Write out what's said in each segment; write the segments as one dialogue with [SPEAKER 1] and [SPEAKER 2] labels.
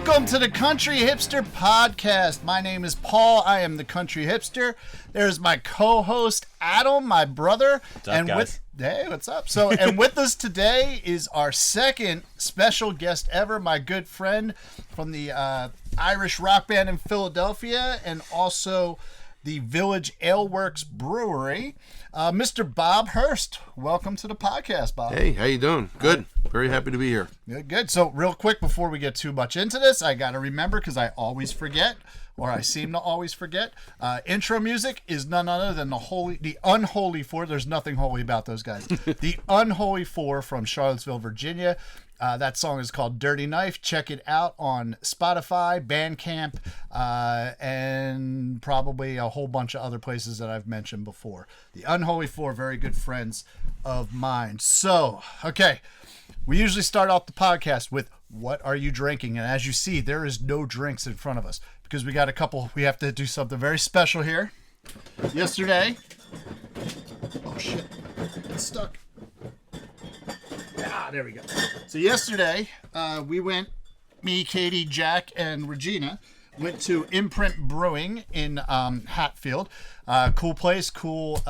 [SPEAKER 1] Welcome to the Country Hipster podcast. My name is Paul. I am the Country Hipster. There's my co-host Adam, my brother.
[SPEAKER 2] What's up, guys?
[SPEAKER 1] Hey, what's up? And with us today is our second special guest ever, my good friend from the Irish rock band in Philadelphia, and also the Village Ale Works Brewery, Mr. Bob Hurst. Welcome to the podcast, Bob.
[SPEAKER 3] Hey, how you doing? Good. Very happy to be here.
[SPEAKER 1] Good. So real quick, before we get too much into this, I got to remember, because I always forget, or I seem to always forget, intro music is none other than the Unholy Four. There's nothing holy about those guys. The Unholy Four from Charlottesville, Virginia. That song is called Dirty Knife. Check it out on Spotify, Bandcamp, and probably a whole bunch of other places that I've mentioned before. The Unholy Four, very good friends of mine. So, okay, we usually start off the podcast with, what are you drinking? And as you see, there is no drinks in front of us because we have to do something very special here. Yesterday, oh shit, it's stuck. Ah, there we go. So yesterday, me, Katie, Jack, and Regina went to Imprint Brewing in Hatfield. Cool place, cool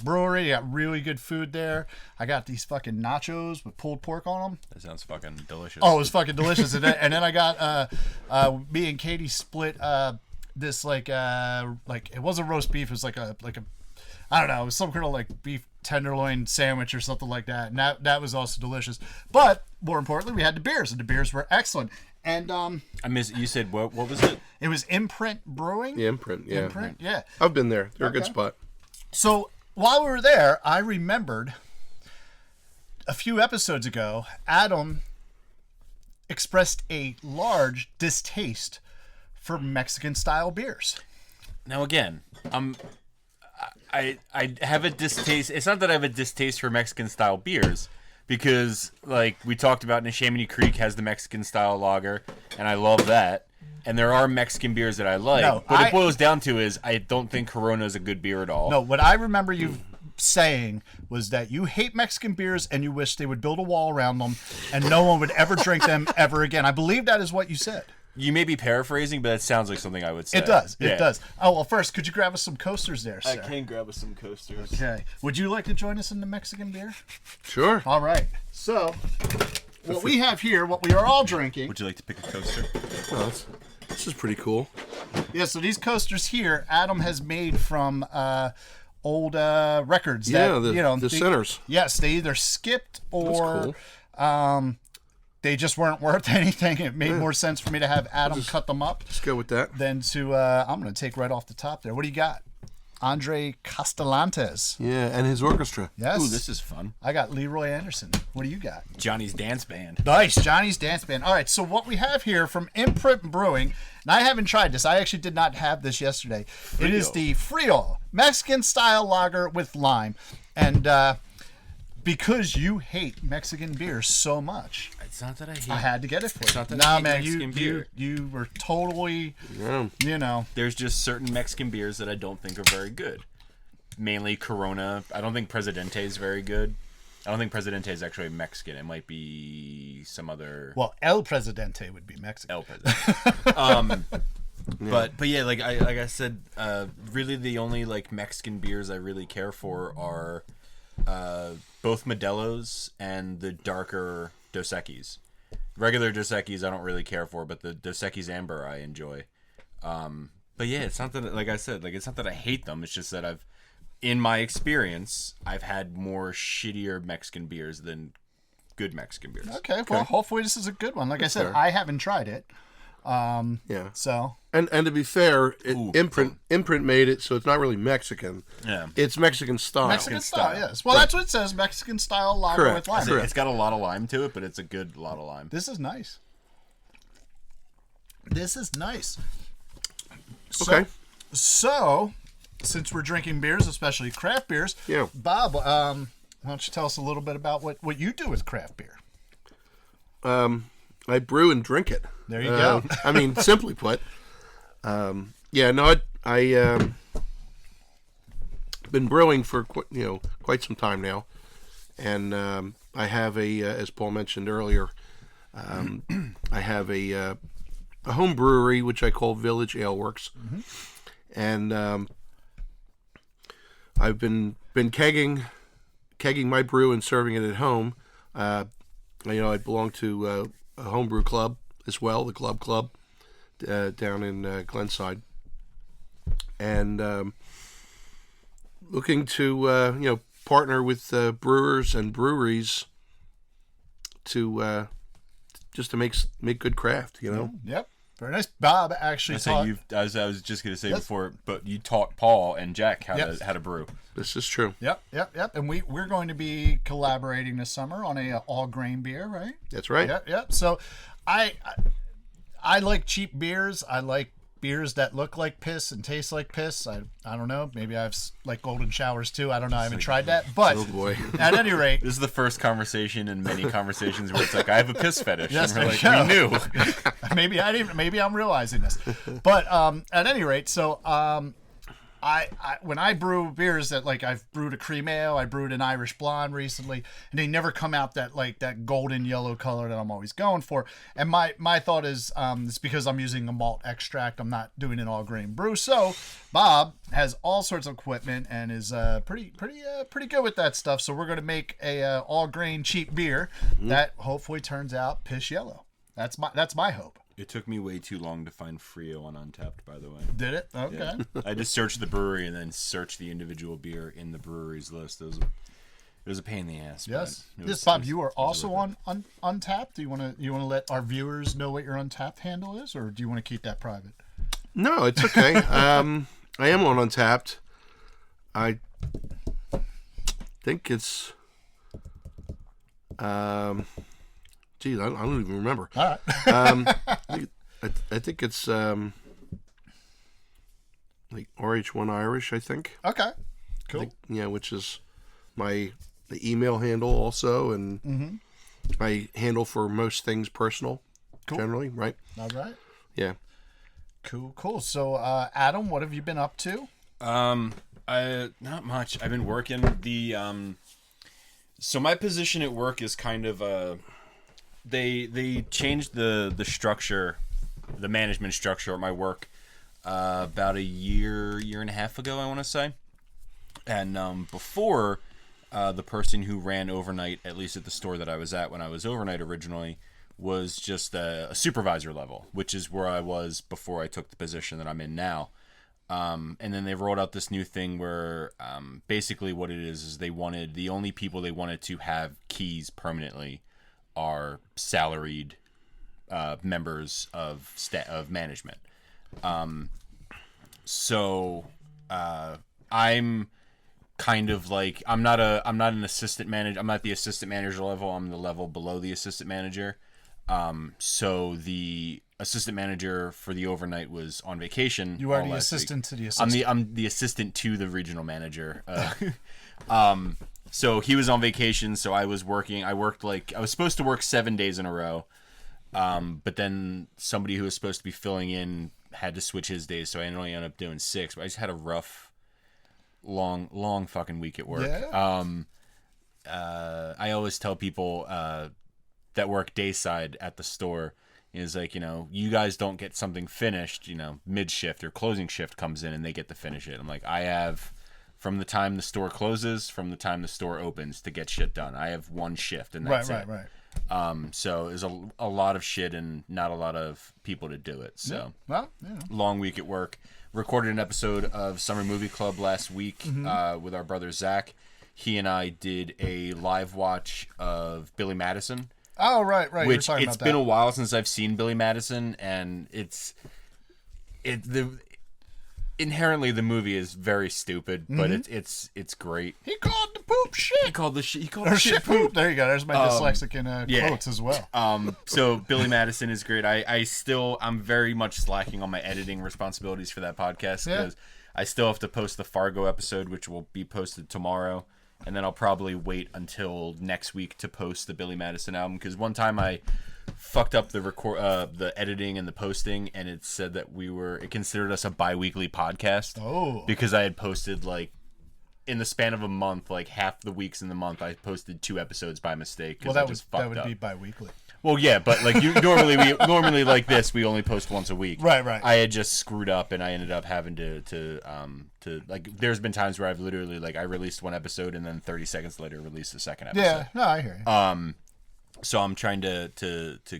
[SPEAKER 1] brewery. They got really good food there. I got these fucking nachos with pulled pork on them.
[SPEAKER 2] That sounds fucking delicious.
[SPEAKER 1] Oh, it was fucking delicious. And then I got, me and Katie split this like it wasn't roast beef. It was like a I don't know, it was some kind of like beef tenderloin sandwich or something like that. And that was also delicious. But more importantly, we had the beers, and the beers were excellent. And
[SPEAKER 2] I missed. You said what was it?
[SPEAKER 1] It was Imprint Brewing.
[SPEAKER 3] Yeah, Imprint. Yeah,
[SPEAKER 1] Imprint, yeah.
[SPEAKER 3] I've been there. They're a good spot.
[SPEAKER 1] So while we were there, I remembered a few episodes ago, Adam expressed a large distaste for Mexican style beers.
[SPEAKER 2] Now again, I have a distaste. It's not that I have a distaste for Mexican style beers, because like we talked about, Neshaminy Creek has the Mexican style lager, and I love that. And there are Mexican beers that I like.
[SPEAKER 1] No,
[SPEAKER 2] what it boils down to is I don't think Corona is a good beer at all.
[SPEAKER 1] No, what I remember you saying was that you hate Mexican beers and you wish they would build a wall around them and no one would ever drink them ever again. I believe that is what you said.
[SPEAKER 2] You may be paraphrasing, but that sounds like something I would say.
[SPEAKER 1] It does. It does. Oh, well, first, could you grab us some coasters there, sir?
[SPEAKER 2] I can grab us some coasters.
[SPEAKER 1] Okay. Would you like to join us in the Mexican beer?
[SPEAKER 3] Sure.
[SPEAKER 1] All right. So, what we have here, what we are all drinking.
[SPEAKER 2] Would you like to pick a coaster?
[SPEAKER 3] Well, this is pretty cool.
[SPEAKER 1] Yeah, so these coasters here, Adam has made from old records.
[SPEAKER 3] Yeah,
[SPEAKER 1] that,
[SPEAKER 3] the centers.
[SPEAKER 1] Yes, they either skipped or they just weren't worth anything. It made more sense for me to have Adam cut them up.
[SPEAKER 3] Let's go with that.
[SPEAKER 1] Than to, I'm going to take right off the top there. What do you got? Andre Castellantes.
[SPEAKER 3] Yeah, and his orchestra.
[SPEAKER 1] Yes.
[SPEAKER 2] Ooh, this is fun.
[SPEAKER 1] I got Leroy Anderson. What do you got?
[SPEAKER 2] Johnny's Dance Band.
[SPEAKER 1] Nice, Johnny's Dance Band. All right, so what we have here from Imprint Brewing, and I haven't tried this. I actually did not have this yesterday.
[SPEAKER 2] Frio.
[SPEAKER 1] It is the Frio Mexican style lager with lime. And because you hate Mexican beer so much,
[SPEAKER 2] It's not that I hate.
[SPEAKER 1] I had to get it for you.
[SPEAKER 2] It's not that I hate Mexican beer.
[SPEAKER 1] You were totally,
[SPEAKER 2] There's just certain Mexican beers that I don't think are very good. Mainly Corona. I don't think Presidente is very good. I don't think Presidente is actually Mexican. It might be some other.
[SPEAKER 1] Well, El Presidente would be Mexican.
[SPEAKER 2] El Presidente. But yeah, like I said, really the only like Mexican beers I really care for are both Modelo's and the darker Dos Equis. Regular Dos Equis I don't really care for, but the Dos Equis Amber I enjoy. But yeah, it's not that, like I said, like it's not that I hate them. It's just that in my experience, I've had more shittier Mexican beers than good Mexican beers.
[SPEAKER 1] Okay, well, hopefully this is a good one. Like I said, I haven't tried it.
[SPEAKER 3] Yeah.
[SPEAKER 1] So.
[SPEAKER 3] And to be fair, Imprint made it, so it's not really Mexican.
[SPEAKER 2] Yeah.
[SPEAKER 3] It's Mexican style.
[SPEAKER 1] Mexican style, yes. Well, that's what it says, Mexican style lager with lime.
[SPEAKER 2] It's got a lot of lime to it, but it's a good lot of lime.
[SPEAKER 1] This is nice.
[SPEAKER 3] Okay.
[SPEAKER 1] So, since we're drinking beers, especially craft beers, Bob, why don't you tell us a little bit about what you do with craft beer?
[SPEAKER 3] I brew and drink it.
[SPEAKER 1] There you go.
[SPEAKER 3] I mean, simply put. I been brewing for quite some time now, and I have as Paul mentioned earlier, I have a home brewery which I call Village Ale Works, and I've been kegging my brew and serving it at home. I belong to a homebrew club as well, the Club down in Glenside, and looking to partner with brewers and breweries to just to make good craft.
[SPEAKER 1] Yep. Very nice. Bob actually taught...
[SPEAKER 2] As I was just going to say before, but you taught Paul and Jack how to brew.
[SPEAKER 3] This is true.
[SPEAKER 1] Yep. And we're going to be collaborating this summer on a all grain beer, right?
[SPEAKER 3] That's right.
[SPEAKER 1] Yep. So I like cheap beers. I like beers that look like piss and taste like piss. I don't know. Maybe I've like golden showers too. I don't know. I haven't tried that. But
[SPEAKER 3] oh boy.
[SPEAKER 1] At any rate,
[SPEAKER 2] this is the first conversation in many conversations where it's like, I have a piss fetish.
[SPEAKER 1] Yes,
[SPEAKER 2] and we're like, we knew.
[SPEAKER 1] Maybe I'm realizing this. But at any rate, so I when I brew beers that like I've brewed a cream ale, I brewed an Irish blonde recently, and they never come out that golden yellow color that I'm always going for. And my thought is it's because I'm using a malt extract. I'm not doing an all grain brew. So Bob has all sorts of equipment and is pretty good with that stuff. So we're gonna make a all grain cheap beer that hopefully turns out piss yellow. That's my hope.
[SPEAKER 2] It took me way too long to find Frio on Untapped, by the way.
[SPEAKER 1] Did it? Okay.
[SPEAKER 2] Yeah. I just searched the brewery and then searched the individual beer in the brewery's list. It was a pain in the ass.
[SPEAKER 1] Yes. Bob, you are also on Untapped. Do you want to let our viewers know what your Untapped handle is, or do you want to keep that private?
[SPEAKER 3] No, it's okay. I am on Untapped. I think it's geez, I don't even remember.
[SPEAKER 1] All right.
[SPEAKER 3] I think it's like RH1 Irish, I think.
[SPEAKER 1] Okay. Cool.
[SPEAKER 3] Which is the email handle also, and my handle for most things personal, generally, right?
[SPEAKER 1] All right.
[SPEAKER 3] Yeah.
[SPEAKER 1] Cool. So, Adam, what have you been up to?
[SPEAKER 2] Not much. I've been working so my position at work is kind of they changed the structure, the management structure at my work about a year and a half ago, I want to say. And before, the person who ran overnight, at least at the store that I was at when I was overnight originally, was just a supervisor level, which is where I was before I took the position that I'm in now. And then they rolled out this new thing where basically what it is the only people they wanted to have keys permanently are salaried members of management. So I'm kind of like I'm not an assistant manager. I'm not the assistant manager level. I'm the level below the assistant manager. So the assistant manager for the overnight was on vacation.
[SPEAKER 1] You are the assistant to the assistant.
[SPEAKER 2] I'm the assistant to the regional manager. So he was on vacation, so I was working. I was supposed to work 7 days in a row, but then somebody who was supposed to be filling in had to switch his days, so I only ended up doing 6. But I just had a rough, long fucking week at work.
[SPEAKER 1] Yeah.
[SPEAKER 2] I always tell people that work dayside at the store is like, you guys don't get something finished, mid shift or closing shift comes in and they get to finish it. I'm like, I have from the time the store closes, from the time the store opens to get shit done. I have one shift and that's it.
[SPEAKER 1] Right.
[SPEAKER 2] So there's a lot of shit and not a lot of people to do it. So long week at work. Recorded an episode of Summer Movie Club last week with our brother Zach. He and I did a live watch of Billy Madison.
[SPEAKER 1] Oh, right.
[SPEAKER 2] Which it's been a while since I've seen Billy Madison, and inherently the movie is very stupid, but it's great.
[SPEAKER 1] He called the poop shit.
[SPEAKER 2] He called shit
[SPEAKER 1] poop. There you go. There's my dyslexic in quotes as well.
[SPEAKER 2] So Billy Madison is great. I'm very much slacking on my editing responsibilities for that podcast because I still have to post the Fargo episode, which will be posted tomorrow. And then I'll probably wait until next week to post the Billy Madison album, because one time I fucked up the editing and the posting, and it said that it considered us a bi-weekly podcast.
[SPEAKER 1] Oh.
[SPEAKER 2] Because I had posted in the span of a month, half the weeks in the month, I posted 2 episodes by mistake.
[SPEAKER 1] Well, that would be bi-weekly.
[SPEAKER 2] Well, yeah, but like we normally like this, we only post once a week.
[SPEAKER 1] Right.
[SPEAKER 2] I had just screwed up, and I ended up having to like. There's been times where I've literally like I released one episode, and then 30 seconds later released the second episode.
[SPEAKER 1] Yeah, no, I hear you.
[SPEAKER 2] So I'm trying to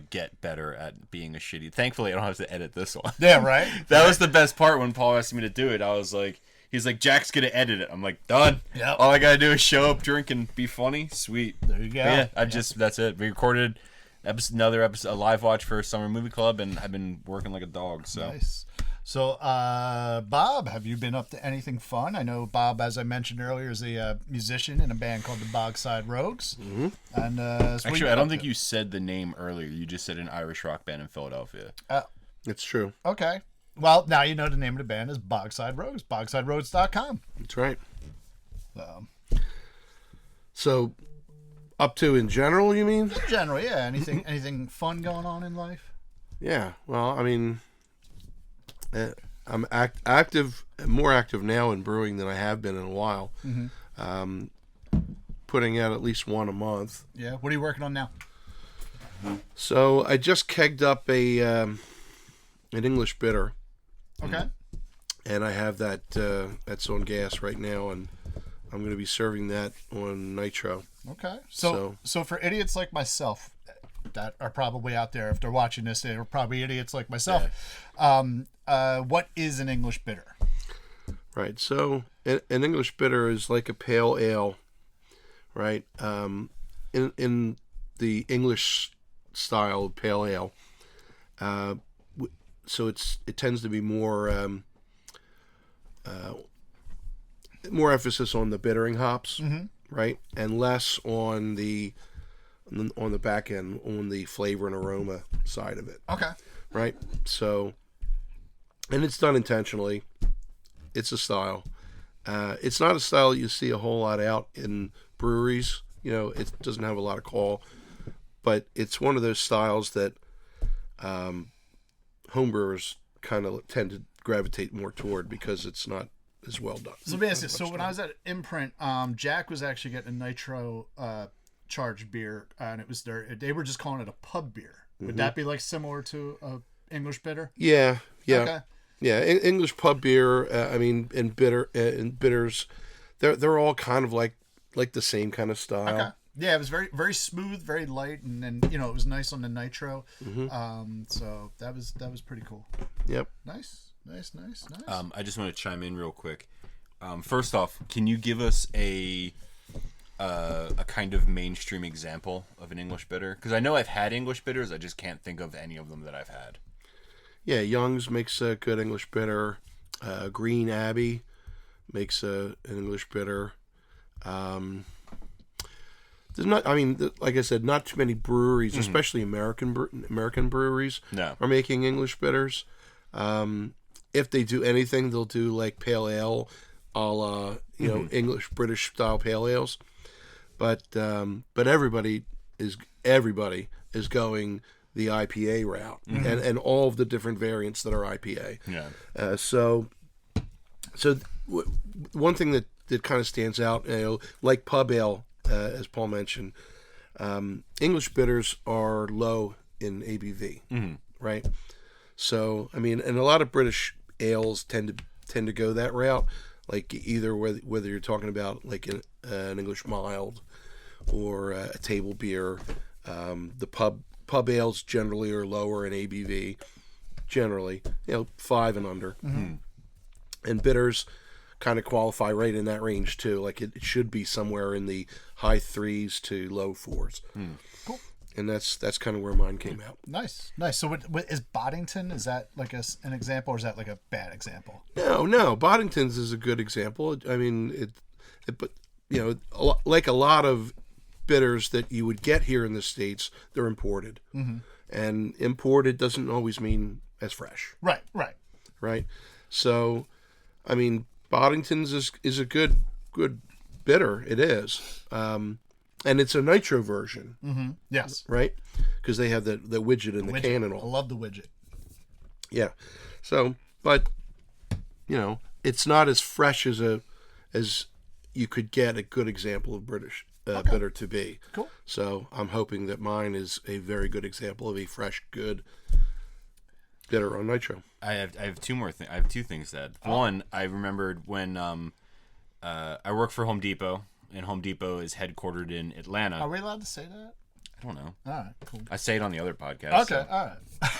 [SPEAKER 2] get better at being a shitty. Thankfully, I don't have to edit this one.
[SPEAKER 1] Yeah, right.
[SPEAKER 2] That was the best part when Paul asked me to do it. I was like, he's like, Jack's gonna edit it. I'm like, done.
[SPEAKER 1] Yep.
[SPEAKER 2] All I gotta do is show up, drink, and be funny. Sweet.
[SPEAKER 1] There you go.
[SPEAKER 2] Yeah, that's it. We recorded another episode, a live watch for Summer Movie Club, and I've been working like a dog. So
[SPEAKER 1] Nice. So, Bob, have you been up to anything fun? I know Bob, as I mentioned earlier, is a musician in a band called the Bogside Rogues. Mm-hmm. And
[SPEAKER 2] actually, I don't think you said the name earlier. You just said an Irish rock band in Philadelphia.
[SPEAKER 3] It's true.
[SPEAKER 1] Okay. Well, now you know the name of the band is Bogside Rogues. BogsideRogues.com.
[SPEAKER 3] That's right. So, up to in general, you mean?
[SPEAKER 1] In general, yeah. Anything fun going on in life?
[SPEAKER 3] Yeah. Well, I mean, I'm more active now in brewing than I have been in a while. Mm-hmm. Putting out at least one a month.
[SPEAKER 1] Yeah. What are you working on now?
[SPEAKER 3] So I just kegged up an English bitter.
[SPEAKER 1] Okay.
[SPEAKER 3] And I have that's on gas right now, and I'm going to be serving that on nitro.
[SPEAKER 1] Okay. So for idiots like myself that are probably out there, if they're watching this, they're probably idiots like myself. Yeah. What is an English bitter?
[SPEAKER 3] Right. So an English bitter is like a pale ale, right? In the English style of pale ale. So it tends to be more emphasis on the bittering hops, mm-hmm. right, and less on the back end on the flavor and aroma side of it.
[SPEAKER 1] Okay.
[SPEAKER 3] Right. So, and it's done intentionally. It's a style. It's not a style you see a whole lot out in breweries. It doesn't have a lot of call, but it's one of those styles that homebrewers kind of tend to gravitate more toward because it's not as well done.
[SPEAKER 1] So basically, when I was at Imprint, Jack was actually getting a nitro charged beer, and it was they were just calling it a pub beer. Would mm-hmm. that be like similar to a English bitter?
[SPEAKER 3] Yeah.
[SPEAKER 1] Okay.
[SPEAKER 3] Yeah, English pub beer. And bitters, they're all kind of like the same kind of style.
[SPEAKER 1] Okay. Yeah, it was very, very smooth, very light, and then it was nice on the nitro. Mm-hmm. So that was pretty cool.
[SPEAKER 3] Yep.
[SPEAKER 1] Nice.
[SPEAKER 2] I just want to chime in real quick. First off, can you give us a kind of mainstream example of an English bitter? Because I know I've had English bitters, I just can't think of any of them that I've had.
[SPEAKER 3] Yeah, Young's makes a good English bitter. Green Abbey makes an English bitter. There's not. I mean, like I said, not too many breweries, mm-hmm. especially American breweries, are making English bitters. If they do anything, they'll do like pale ale, a la mm-hmm. English British style pale ales. But everybody is going the IPA route, mm-hmm. and all of the different variants that are IPA.
[SPEAKER 2] Yeah.
[SPEAKER 3] So one thing that kind of stands out, like pub ale. As Paul mentioned, English bitters are low in ABV, mm-hmm. right? So, I mean, and a lot of British ales tend to go that route, like either whether you're talking about like an English mild or a table beer. The pub ales generally are lower in ABV, generally, 5 and under, mm-hmm. and bitters kind of qualify right in that range too. Like it should be somewhere in the high 3s to low 4s.
[SPEAKER 1] Cool.
[SPEAKER 3] And that's kind of where mine came out.
[SPEAKER 1] Nice. So what is Boddington? Is that like an example, or is that like a bad example?
[SPEAKER 3] No. Boddington's is a good example. I mean, but like a lot of bitters that you would get here in the States, they're imported, mm-hmm. and imported doesn't always mean as fresh. Right. So, I mean, Boddington's is a good bitter. It is, and it's a nitro version.
[SPEAKER 1] Mm-hmm. Yes,
[SPEAKER 3] right, because they have the widget in the can and all.
[SPEAKER 1] I love the widget.
[SPEAKER 3] Yeah, so but it's not as fresh as you could get a good example of British bitter to be.
[SPEAKER 1] Cool.
[SPEAKER 3] So I'm hoping that mine is a very good example of a fresh, good bitter on nitro.
[SPEAKER 2] I have two more things. I have two things to add. One, I remembered when I work for Home Depot, and Home Depot is headquartered in Atlanta.
[SPEAKER 1] Are we allowed to say that?
[SPEAKER 2] I don't know.
[SPEAKER 1] All right, cool.
[SPEAKER 2] I say it on the other podcast.
[SPEAKER 1] Okay,
[SPEAKER 2] so.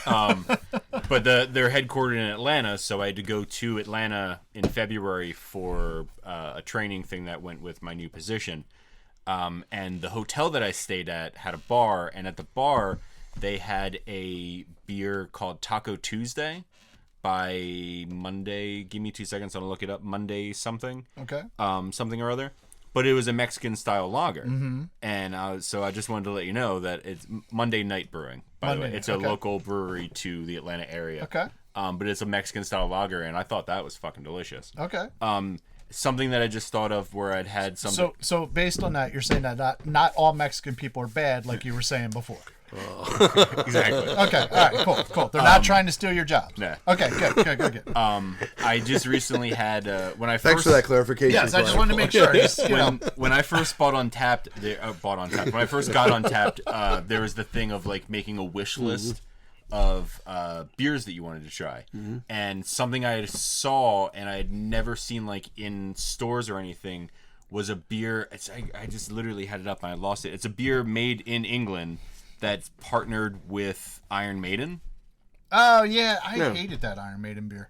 [SPEAKER 1] all right.
[SPEAKER 2] But they're headquartered in Atlanta, so I had to go to Atlanta in February for a training thing that went with my new position. And the hotel that I stayed at had a bar, and at the bar they had a beer called Taco Tuesday by Monday. Give me 2 seconds, I'll look it up. Monday something.
[SPEAKER 1] Okay.
[SPEAKER 2] Something or other. But it was a Mexican style lager, and so I just wanted to let you know that it's Monday Night Brewing. By the way, it's a local brewery to the Atlanta area.
[SPEAKER 1] Okay.
[SPEAKER 2] But it's a Mexican style lager, and I thought that was fucking delicious.
[SPEAKER 1] Okay.
[SPEAKER 2] Something that I just thought of where I'd had something.
[SPEAKER 1] So based on that, you're saying that not all Mexican people are bad, like you were saying before.
[SPEAKER 2] Exactly.
[SPEAKER 1] Okay. All right. Cool. They're not trying to steal your jobs.
[SPEAKER 2] Nah.
[SPEAKER 1] Okay. Good.
[SPEAKER 2] I just recently had when I
[SPEAKER 3] Thanks
[SPEAKER 2] first.
[SPEAKER 3] for that clarification.
[SPEAKER 1] Yes, I just wanted to make sure.
[SPEAKER 2] When I first bought Untapped, when I first got Untapped, there was the thing of like making a wish list of beers that you wanted to try, and something I saw and I had never seen like in stores or anything was a beer. I just literally had it up and I lost it. It's a beer made in England that's partnered with Iron Maiden.
[SPEAKER 1] Oh yeah, I hated that Iron Maiden beer.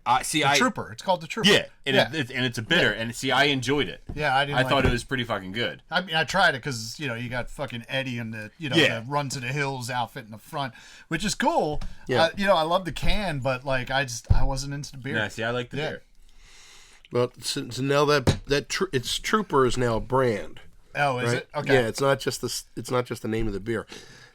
[SPEAKER 2] Trooper.
[SPEAKER 1] It's called the Trooper.
[SPEAKER 2] Yeah, and it's a bitter, and I enjoyed it.
[SPEAKER 1] Yeah,
[SPEAKER 2] I thought it was pretty fucking good.
[SPEAKER 1] I mean, I tried it because you got fucking Eddie and the Run to the Hills outfit in the front, which is cool.
[SPEAKER 3] Yeah.
[SPEAKER 1] I love the can, but like I wasn't into the beer.
[SPEAKER 2] Yeah, see, I like the beer.
[SPEAKER 3] Well, so now it's Trooper is now a brand.
[SPEAKER 1] Oh, is
[SPEAKER 3] right?
[SPEAKER 1] it? Okay.
[SPEAKER 3] Yeah, it's not just the name of the beer,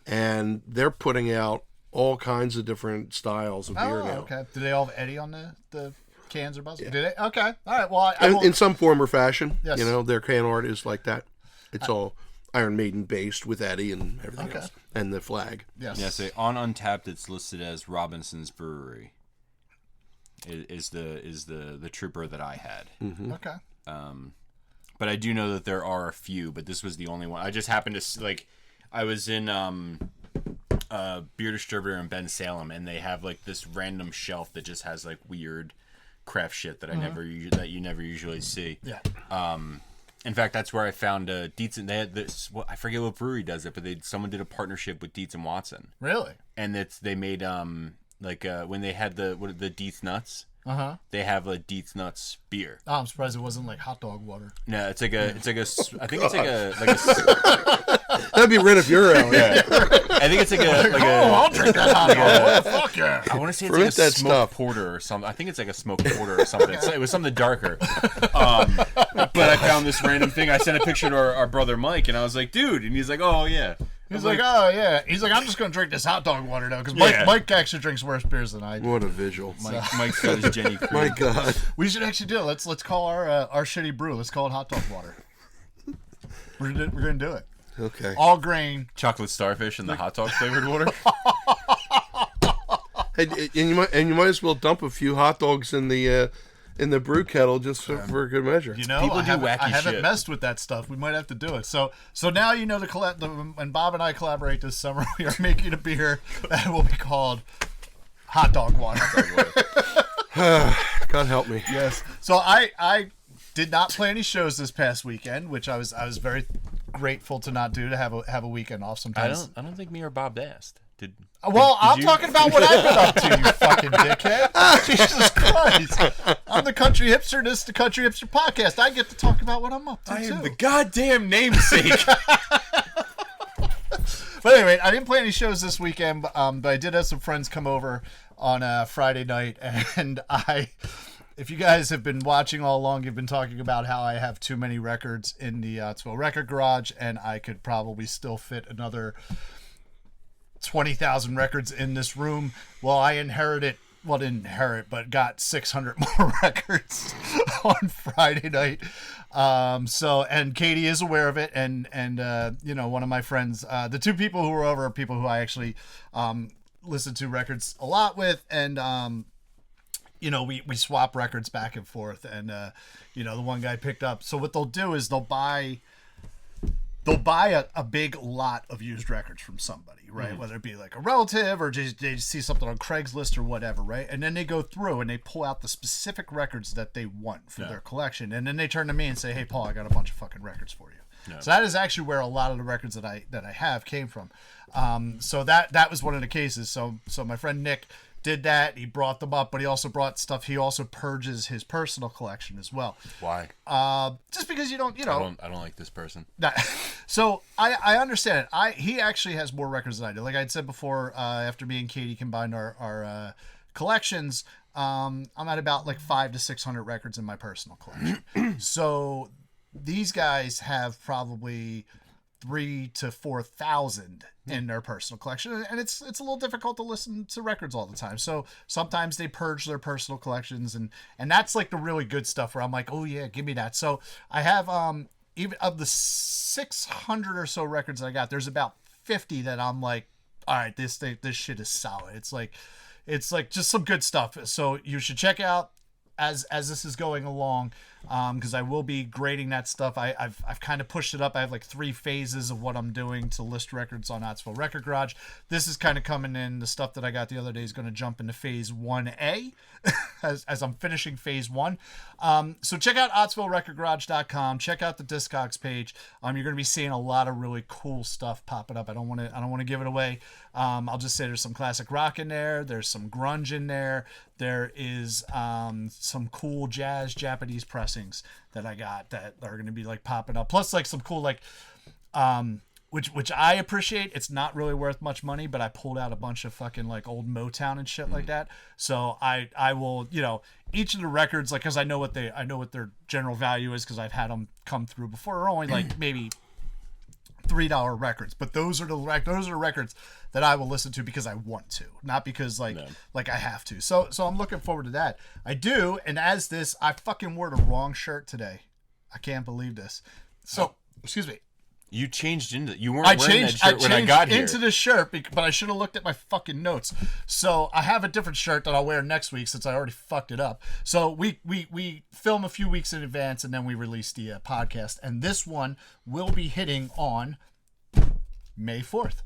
[SPEAKER 3] and they're putting out all kinds of different styles of beer now.
[SPEAKER 1] Okay. Do they all have Eddie on the cans or bottles?
[SPEAKER 3] Yeah.
[SPEAKER 1] Did they? Okay. All right. Well,
[SPEAKER 3] in some form or fashion.
[SPEAKER 1] Yes.
[SPEAKER 3] Their can art is like that. It's all Iron Maiden based with Eddie and everything else, and the flag.
[SPEAKER 1] Yes.
[SPEAKER 2] Yeah. So on Untapped, it's listed as Robinson's Brewery. Is the Trooper that I had.
[SPEAKER 3] Mm-hmm.
[SPEAKER 1] Okay.
[SPEAKER 2] But I do know that there are a few, but this was the only one. I just happened to I was in beer distributor in Ben Salem, and they have like this random shelf that just has like weird craft shit that you never usually see.
[SPEAKER 1] Yeah.
[SPEAKER 2] In fact, that's where I found Dietz, and they had this. I forget what brewery does it, but someone did a partnership with Dietz and Watson,
[SPEAKER 1] Really?
[SPEAKER 2] and they made when they had the Dietz nuts. They have a Dietz nuts beer.
[SPEAKER 1] Oh, I'm surprised it wasn't like hot dog water.
[SPEAKER 2] No, I think it's like a
[SPEAKER 3] That'd be right up your alley.
[SPEAKER 2] yeah. I think it's like a
[SPEAKER 1] I'll drink that hot dog. Fuck yeah.
[SPEAKER 2] I want to say it's
[SPEAKER 3] Ferment
[SPEAKER 2] like a
[SPEAKER 3] that
[SPEAKER 2] smoked
[SPEAKER 3] stuff.
[SPEAKER 2] porter or something. I think it's like a smoked porter or something. It was something darker. But I found this random thing. I sent a picture to our brother Mike, and I was like, dude. And he's like, oh, yeah.
[SPEAKER 1] He's like, oh, yeah. He's like, I'm just going to drink this hot dog water now. Because Mike actually drinks worse beers than I do.
[SPEAKER 3] What a visual.
[SPEAKER 2] Mike's got his Jenny Cream.
[SPEAKER 3] My God.
[SPEAKER 1] We should actually do it. Let's call our shitty brew. Let's call it hot dog water. We're going to do it.
[SPEAKER 3] Okay.
[SPEAKER 1] All grain.
[SPEAKER 2] Chocolate starfish and the hot dog flavored water.
[SPEAKER 3] And you might as well dump a few hot dogs in the brew kettle just for a good measure.
[SPEAKER 2] People do wacky
[SPEAKER 1] I haven't
[SPEAKER 2] shit.
[SPEAKER 1] messed with that stuff. We might have to do it. So now when Bob and I collaborate this summer, we are making a beer that will be called hot dog water.
[SPEAKER 3] God help me.
[SPEAKER 1] Yes. So I did not play any shows this past weekend, which I was very grateful to not do, to have a weekend off sometimes.
[SPEAKER 2] I don't think me or Bob asked.
[SPEAKER 1] I'm talking about what I've been up to, you fucking dickhead. Jesus Christ. I'm the Country Hipster. This is the Country Hipster podcast. I get to talk about what I'm up to,
[SPEAKER 2] I am
[SPEAKER 1] too.
[SPEAKER 2] the goddamn namesake.
[SPEAKER 1] But anyway, I didn't play any shows this weekend, but I did have some friends come over on Friday night, and if you guys have been watching all along, you've been talking about how I have too many records in the record garage, and I could probably still fit another 20,000 records in this room. Well, I didn't inherit, but got 600 more records on Friday night. And Katie is aware of it, and one of my friends, the two people who were over are people who I actually listen to records a lot with, and we swap records back and forth, and the one guy picked up. So what they'll do is they'll they'll buy a big lot of used records from somebody, right? Whether it be like a relative or just they see something on Craigslist or whatever, right? And then they go through and they pull out the specific records that they want for their collection, and then they turn to me and say, "Hey, Paul, I got a bunch of fucking records for you." So that is actually where a lot of the records that I have came from. So that was one of the cases. So my friend Nick did that. He brought them up, but he also brought stuff. He also purges his personal collection as well.
[SPEAKER 2] Why?
[SPEAKER 1] Just because you don't.
[SPEAKER 2] I don't like this person.
[SPEAKER 1] So I understand it. He actually has more records than I do. Like I said before, after me and Katie combined our collections, I'm at about like 500 to 600 records in my personal collection. So these guys have probably 3,000 to 4,000 in their personal collection, and it's a little difficult to listen to records all the time. So sometimes they purge their personal collections, and that's like the really good stuff where I'm like, oh yeah, give me that. So I have even of the 600 or so records I got, there's about 50 that I'm like, all right, this shit is solid. It's like just some good stuff. So you should check out as this is going along, because I will be grading that stuff. I've kind of pushed it up. I have like 3 phases of what I'm doing to list records on Ottsville Record Garage. This is kind of coming in. The stuff that I got the other day is going to jump into phase 1A as I'm finishing phase 1. So check out OttsvilleRecordGarage.com. Check out the Discogs page. You're going to be seeing a lot of really cool stuff popping up. I don't want to give it away. I'll just say there's some classic rock in there. There's some grunge in there. There is some cool jazz Japanese pressings that I got that are going to be like popping up. Plus like some cool like which I appreciate. It's not really worth much money, but I pulled out a bunch of fucking like old Motown and shit like that. So I will, each of the records, like, cause I know what their general value is, cause I've had them come through before. They're only like maybe $3 records, but those are the records that I will listen to because I want to, not because like I have to. So I'm looking forward to that. I do, and as this, I fucking wore the wrong shirt today. I can't believe this. So, excuse me.
[SPEAKER 2] You changed into you weren't wearing that shirt when I got here.
[SPEAKER 1] Into the shirt, but I should have looked at my fucking notes. So I have a different shirt that I'll wear next week since I already fucked it up. So we film a few weeks in advance and then we release the podcast. And this one will be hitting on May 4th.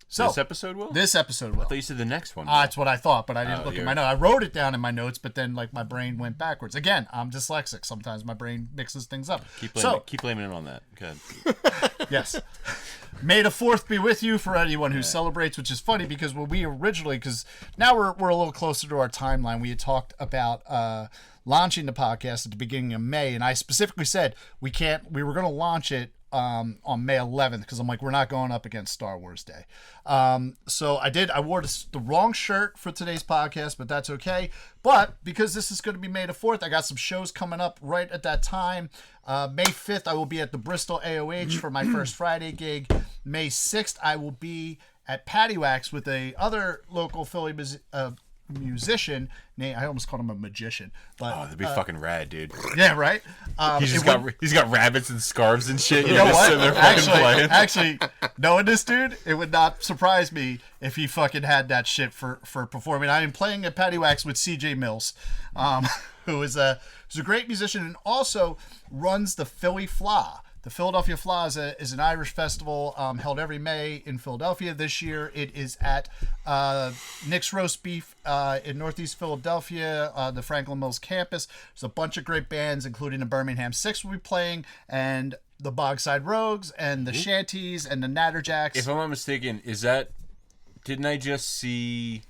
[SPEAKER 1] So
[SPEAKER 2] this episode will?
[SPEAKER 1] This episode will.
[SPEAKER 2] I thought you said the next one.
[SPEAKER 1] That's what I thought, but I didn't look at my notes. I wrote it down in my notes, but then like my brain went backwards. Again, I'm dyslexic. Sometimes my brain mixes things up.
[SPEAKER 2] Keep blaming it on that. Good.
[SPEAKER 1] Yes. May the 4th be with you for anyone who celebrates, which is funny because when we originally, because now we're a little closer to our timeline, we had talked about launching the podcast at the beginning of May, and I specifically said we were going to launch it on May 11th because I'm like, we're not going up against Star Wars Day. So I wore the wrong shirt for today's podcast, but that's okay. But because this is going to be May the 4th, I got some shows coming up right at that time. May 5th, I will be at the Bristol AOH for my first Friday gig. May 6th, I will be at Patty Wax with a other local Philly musician. I almost called him a magician, but
[SPEAKER 2] that'd be fucking rad, dude.
[SPEAKER 1] Yeah, right.
[SPEAKER 2] He's got rabbits and scarves and shit.
[SPEAKER 1] You know what?
[SPEAKER 2] Actually,
[SPEAKER 1] knowing this dude, it would not surprise me if he fucking had that shit for performing. I am playing at Patty Wax with CJ Mills, who is a great musician and also runs the Philly Fla. The Philadelphia Fla is an Irish festival held every May in Philadelphia. This year it is at Nick's Roast Beef in Northeast Philadelphia, the Franklin Mills campus. There's a bunch of great bands, including the Birmingham Six will be playing, and the Bogside Rogues, and the Shanties, and the Natterjacks.
[SPEAKER 2] If I'm not mistaken, didn't I just see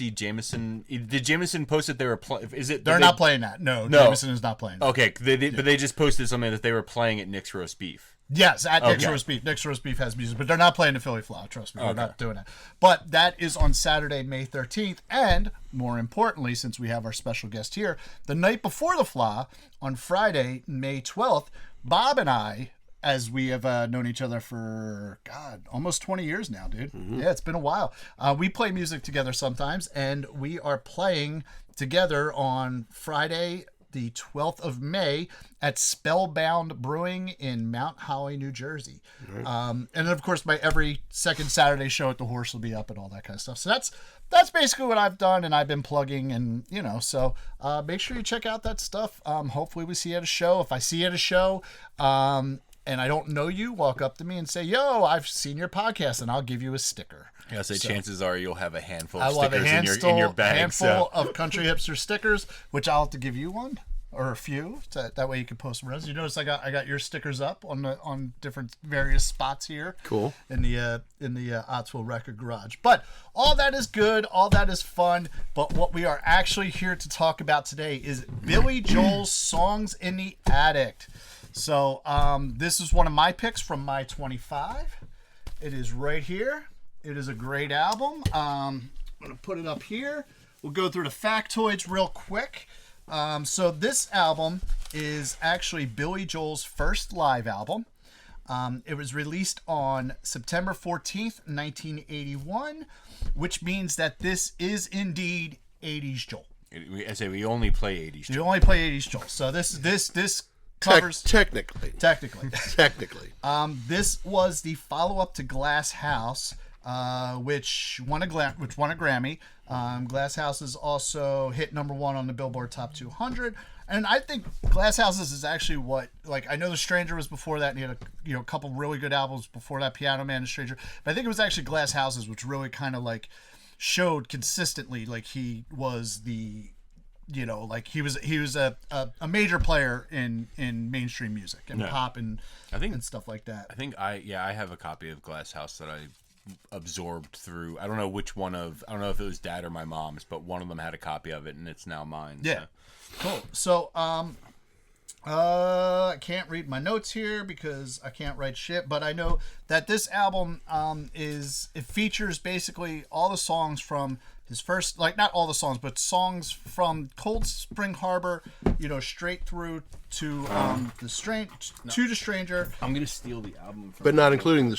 [SPEAKER 2] Jameson? Did Jameson post that they were playing?
[SPEAKER 1] They're not playing that. No, Jameson is not playing that.
[SPEAKER 2] Okay, but they just posted something that they were playing at Nick's Roast Beef.
[SPEAKER 1] Yes, at Nick's Roast Beef. Nick's Roast Beef has music, but they're not playing the Philly Fla. Trust me, we're not doing that. But that is on Saturday, May 13th, and more importantly, since we have our special guest here, the night before the Fla, on Friday, May 12th, Bob and I, as we have known each other for, almost 20 years now, dude. Mm-hmm. Yeah, it's been a while. We play music together sometimes, and we are playing together on Friday, the 12th of May, at Spellbound Brewing in Mount Holly, New Jersey. Right. And then, of course, my every second Saturday show at the Horse will be up and all that kind of stuff. So that's basically what I've done, and I've been plugging, and so make sure you check out that stuff. Hopefully we see you at a show. If I see you at a show, and I don't know you, walk up to me and say, "Yo, I've seen your podcast," and I'll give you a sticker.
[SPEAKER 2] Yeah, so chances are you'll have a handful
[SPEAKER 1] I
[SPEAKER 2] of
[SPEAKER 1] will have
[SPEAKER 2] stickers
[SPEAKER 1] a
[SPEAKER 2] in your bag.
[SPEAKER 1] handful of Country Hipster stickers, which I'll have to give you one or a few. That way you can post them. You notice I got your stickers up on different various spots here.
[SPEAKER 3] Cool.
[SPEAKER 1] In the Ottsville Record Garage. But all that is good. All that is fun. But what we are actually here to talk about today is Billy Joel's Songs in the Attic. So this is one of my picks from my 25. It is right here. It is a great album. I'm going to put it up here. We'll go through the factoids real quick. So this album is actually Billy Joel's first live album. It was released on September 14th, 1981, which means that this is indeed 80s Joel.
[SPEAKER 2] I say we only play 80s Joel.
[SPEAKER 1] You only play 80s Joel. So this covers...
[SPEAKER 3] Technically.
[SPEAKER 1] This was the follow-up to Glass House, which won a Grammy. Glass Houses also hit number 1 on the Billboard Top 200, and I think Glass Houses is actually what, like, I know The Stranger was before that, and he had a couple really good albums before that, Piano Man and Stranger, but I think it was actually Glass Houses which really kind of like showed consistently like he was the, like he was a major player in mainstream music and pop and stuff like that.
[SPEAKER 2] I think I have a copy of Glass House that I absorbed through. I don't know which one of. I don't know if it was Dad or my mom's, but one of them had a copy of it, and it's now mine.
[SPEAKER 1] Yeah, cool. So I can't read my notes here because I can't write shit, but I know that this album it features basically all the songs from his first, like, not all the songs, but songs from Cold Spring Harbor, straight through to The Stranger.
[SPEAKER 2] I'm gonna steal the album,
[SPEAKER 3] but not including The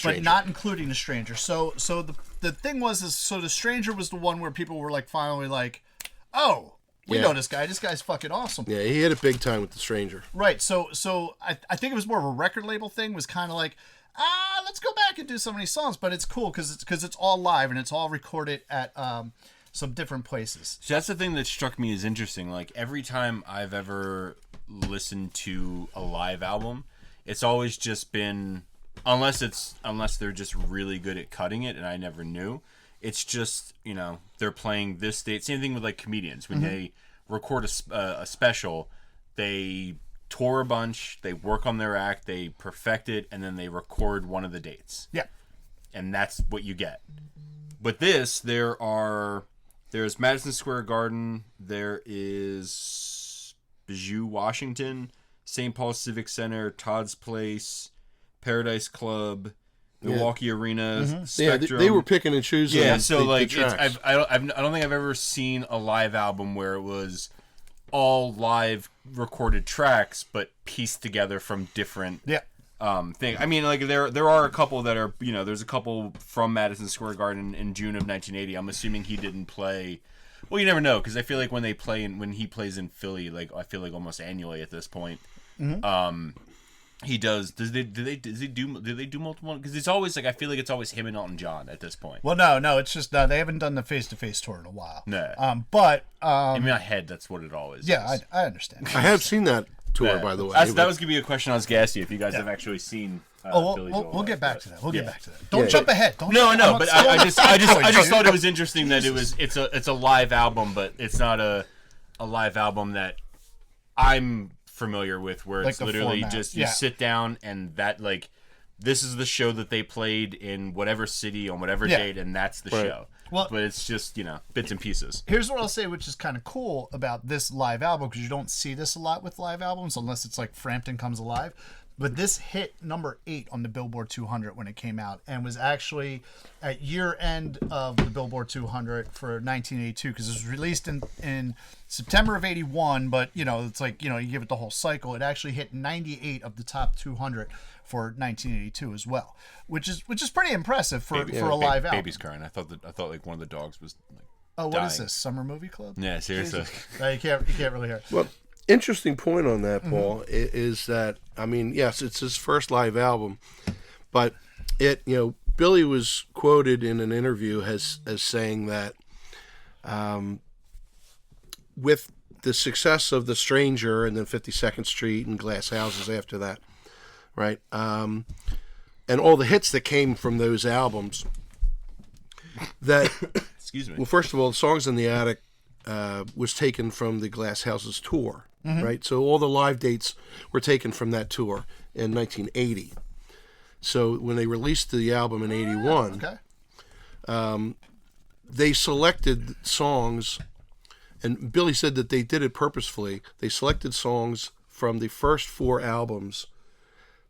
[SPEAKER 1] Stranger. So the thing was, The Stranger was the one where people were like finally like, oh, we know this guy. This guy's fucking awesome.
[SPEAKER 3] Yeah, he hit it big time with The Stranger.
[SPEAKER 1] Right. So I think it was more of a record label thing. Was kind of like, let's go back and do some of these songs, but it's cool because it's all live and it's all recorded at some different places.
[SPEAKER 2] So that's the thing that struck me as interesting. Like, every time I've ever listened to a live album, it's always just been, unless they're just really good at cutting it, and I never knew. It's just, they're playing this date. Same thing with like comedians when they record a special, they tour a bunch, they work on their act, they perfect it, and then they record one of the dates.
[SPEAKER 1] Yeah,
[SPEAKER 2] and that's what you get. But there's Madison Square Garden, there is Bijou, Washington, St. Paul Civic Center, Todd's Place, Paradise Club, Milwaukee Arena, Spectrum.
[SPEAKER 3] They were picking and choosing.
[SPEAKER 2] Yeah, so
[SPEAKER 3] the tracks.
[SPEAKER 2] I don't think I've ever seen a live album where it was all live recorded tracks, but pieced together from different thing. I mean, like, there are a couple that are, there's a couple from Madison Square Garden in June of 1980. I'm assuming he didn't play. Well, you never know, because I feel like when he plays in Philly, like, I feel like almost annually at this point, he does. Do they do multiple? Because it's always like, I feel like it's always him and Elton John at this point.
[SPEAKER 1] Well, no, it's just they haven't done the face-to-face tour in a while.
[SPEAKER 2] No,
[SPEAKER 1] but
[SPEAKER 2] in my head, that's what it always.
[SPEAKER 1] Yeah,
[SPEAKER 2] is.
[SPEAKER 1] I understand.
[SPEAKER 3] I have seen that tour, by the way.
[SPEAKER 2] That was gonna be a question I was gonna ask you if you guys have actually seen. Billy Joel.
[SPEAKER 1] We'll get back to that. Get back to that. Don't jump ahead.
[SPEAKER 2] No, but I just thought it was interesting that it's a live album, but it's not a live album that I'm familiar with, where it's like literally format. Just you sit down and that, like, this is the show that they played in whatever city on whatever date, and that's the show. Well, but it's just, bits and pieces.
[SPEAKER 1] Here's what I'll say, which is kind of cool about this live album, because you don't see this a lot with live albums unless it's like Frampton Comes Alive. But this hit number 8 on the Billboard 200 when it came out, and was actually at year end of the Billboard 200 for 1982, because it was released in September of 81. But it's like, you give it the whole cycle. It actually hit 98 of the top 200 for 1982 as well, which is pretty impressive for a live album.
[SPEAKER 2] Baby's crying. I thought like one of the dogs was like.
[SPEAKER 1] Oh, what is this? Summer Movie Club?
[SPEAKER 2] Yeah, seriously.
[SPEAKER 1] You can't really hear it.
[SPEAKER 3] Well, interesting point on that, Paul, is that, I mean, yes, it's his first live album, but Billy was quoted in an interview as saying that with the success of The Stranger and then 52nd Street and Glass Houses after that, right? And all the hits that came from those albums. That,
[SPEAKER 2] Excuse me.
[SPEAKER 3] well, first of all, Songs in the Attic was taken from the Glass Houses tour, right? So all the live dates were taken from that tour in 1980. So when they released the album in 81, they selected songs, and Billy said that they did it purposefully. They selected songs from the first 4 albums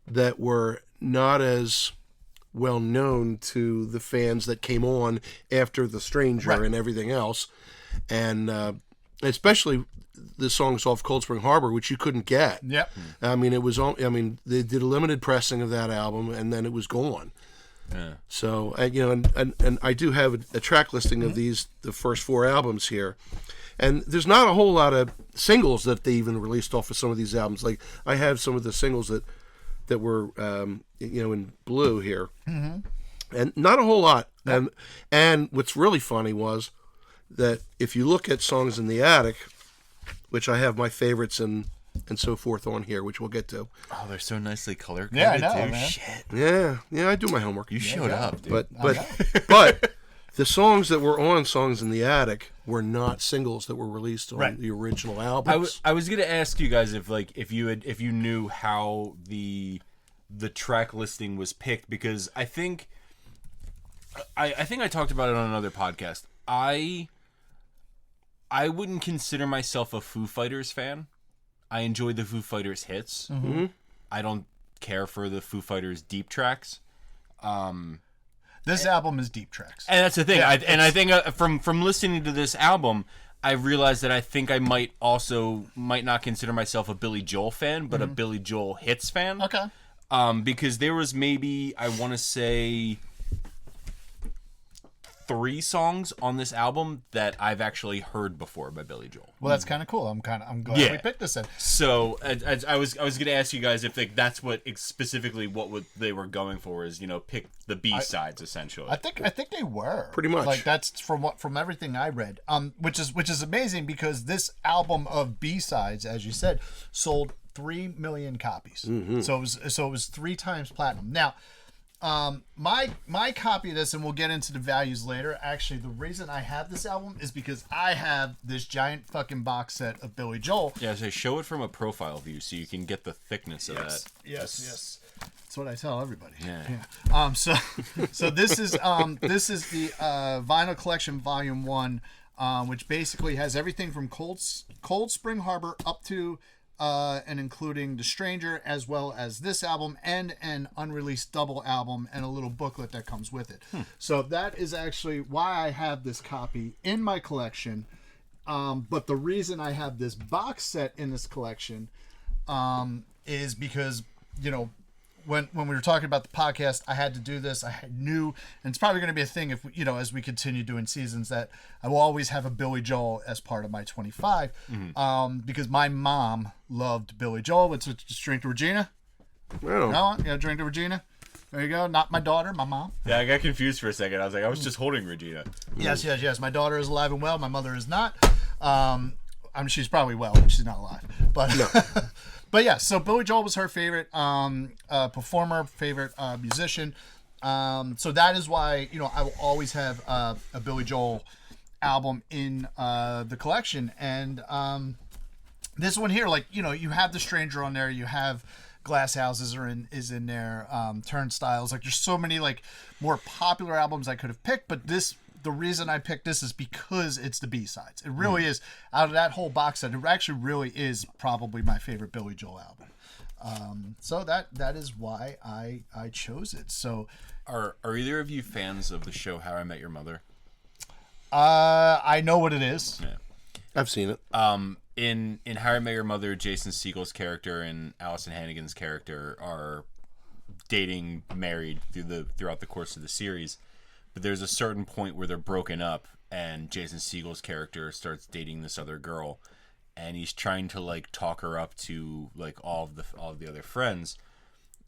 [SPEAKER 3] that were not as well known to the fans that came on after The Stranger and everything else, and especially the songs off Cold Spring Harbor, which you couldn't get.
[SPEAKER 1] Yep.
[SPEAKER 3] I mean, it was. I mean, they did a limited pressing of that album, and then it was gone.
[SPEAKER 2] Yeah.
[SPEAKER 3] So, and I do have a track listing of the first 4 albums here, and there's not a whole lot of singles that they even released off of some of these albums. Like I have some of the singles that were in blue here, and not a whole lot. And what's really funny was that if you look at Songs in the Attic, which I have my favorites and so forth on here, which we'll get to.
[SPEAKER 2] Oh, they're so nicely color coded,
[SPEAKER 1] Yeah, I know,
[SPEAKER 2] too.
[SPEAKER 1] man.
[SPEAKER 2] Shit.
[SPEAKER 3] Yeah, I do my homework.
[SPEAKER 2] You showed up, dude.
[SPEAKER 3] But the songs that were on Songs in the Attic were not singles that were released on the original albums.
[SPEAKER 2] I was gonna ask you guys if you knew how the track listing was picked, because I think I talked about it on another podcast. I wouldn't consider myself a Foo Fighters fan. I enjoy the Foo Fighters hits. I don't care for the Foo Fighters deep tracks.
[SPEAKER 1] This album is deep tracks.
[SPEAKER 2] And that's the thing. I think from listening to this album, I realized that I think I might not consider myself a Billy Joel fan, but a Billy Joel hits fan.
[SPEAKER 1] Okay.
[SPEAKER 2] Because there was maybe, I want to say, 3 songs on this album that I've actually heard before by Billy Joel.
[SPEAKER 1] Well, that's kind of cool. I'm glad we picked this in.
[SPEAKER 2] So I was going to ask you guys if that's what specifically they were going for, is pick the B sides essentially.
[SPEAKER 1] I think they were
[SPEAKER 3] pretty much.
[SPEAKER 1] Like that's from everything I read. Which is amazing, because this album of B sides, as you said, sold 3 million copies. So it was 3 times platinum. Now, my copy of this, and we'll get into the values later. Actually, the reason I have this album is because I have this giant fucking box set of Billy Joel.
[SPEAKER 2] Yeah, so show it from a profile view so you can get the thickness of that.
[SPEAKER 1] Yes. That's what I tell everybody.
[SPEAKER 2] Yeah.
[SPEAKER 1] So this is the Vinyl Collection Volume 1, which basically has everything from Cold Spring Harbor up to and including The Stranger, as well as this album and an unreleased double album and a little booklet that comes with it. So that is actually why I have this copy in my collection. But the reason I have this box set in this collection is because, when we were talking about the podcast, I had to do this. I knew, and it's probably going to be a thing if as we continue doing seasons, that I will always have a Billy Joel as part of my 25, because my mom loved Billy Joel. Let's just drink to Regina.
[SPEAKER 3] Well,
[SPEAKER 1] No, drink to Regina. There you go. Not my daughter, my mom.
[SPEAKER 2] Yeah, I got confused for a second. I was like, I was just holding Regina.
[SPEAKER 1] Yes. My daughter is alive and well. My mother is not. She's probably well, but she's not alive. But no. But yeah, so Billy Joel was her favorite performer, favorite musician. So that is why, I will always have a Billy Joel album in the collection. And this one here, you have The Stranger on there, you have Glass Houses is in there, Turnstiles. There's so many more popular albums I could have picked, but the reason I picked this is because it's the B-sides. It really is. Out of that whole box set, it actually really is probably my favorite Billy Joel album. So that is why I chose it. So,
[SPEAKER 2] are either of you fans of the show How I Met Your Mother?
[SPEAKER 1] I know what it is.
[SPEAKER 2] Yeah.
[SPEAKER 3] I've seen it.
[SPEAKER 2] In How I Met Your Mother, Jason Segel's character and Allison Hannigan's character are dating, married throughout the course of the series. But there's a certain point where they're broken up, and Jason Segel's character starts dating this other girl, and he's trying to talk her up to all of the other friends.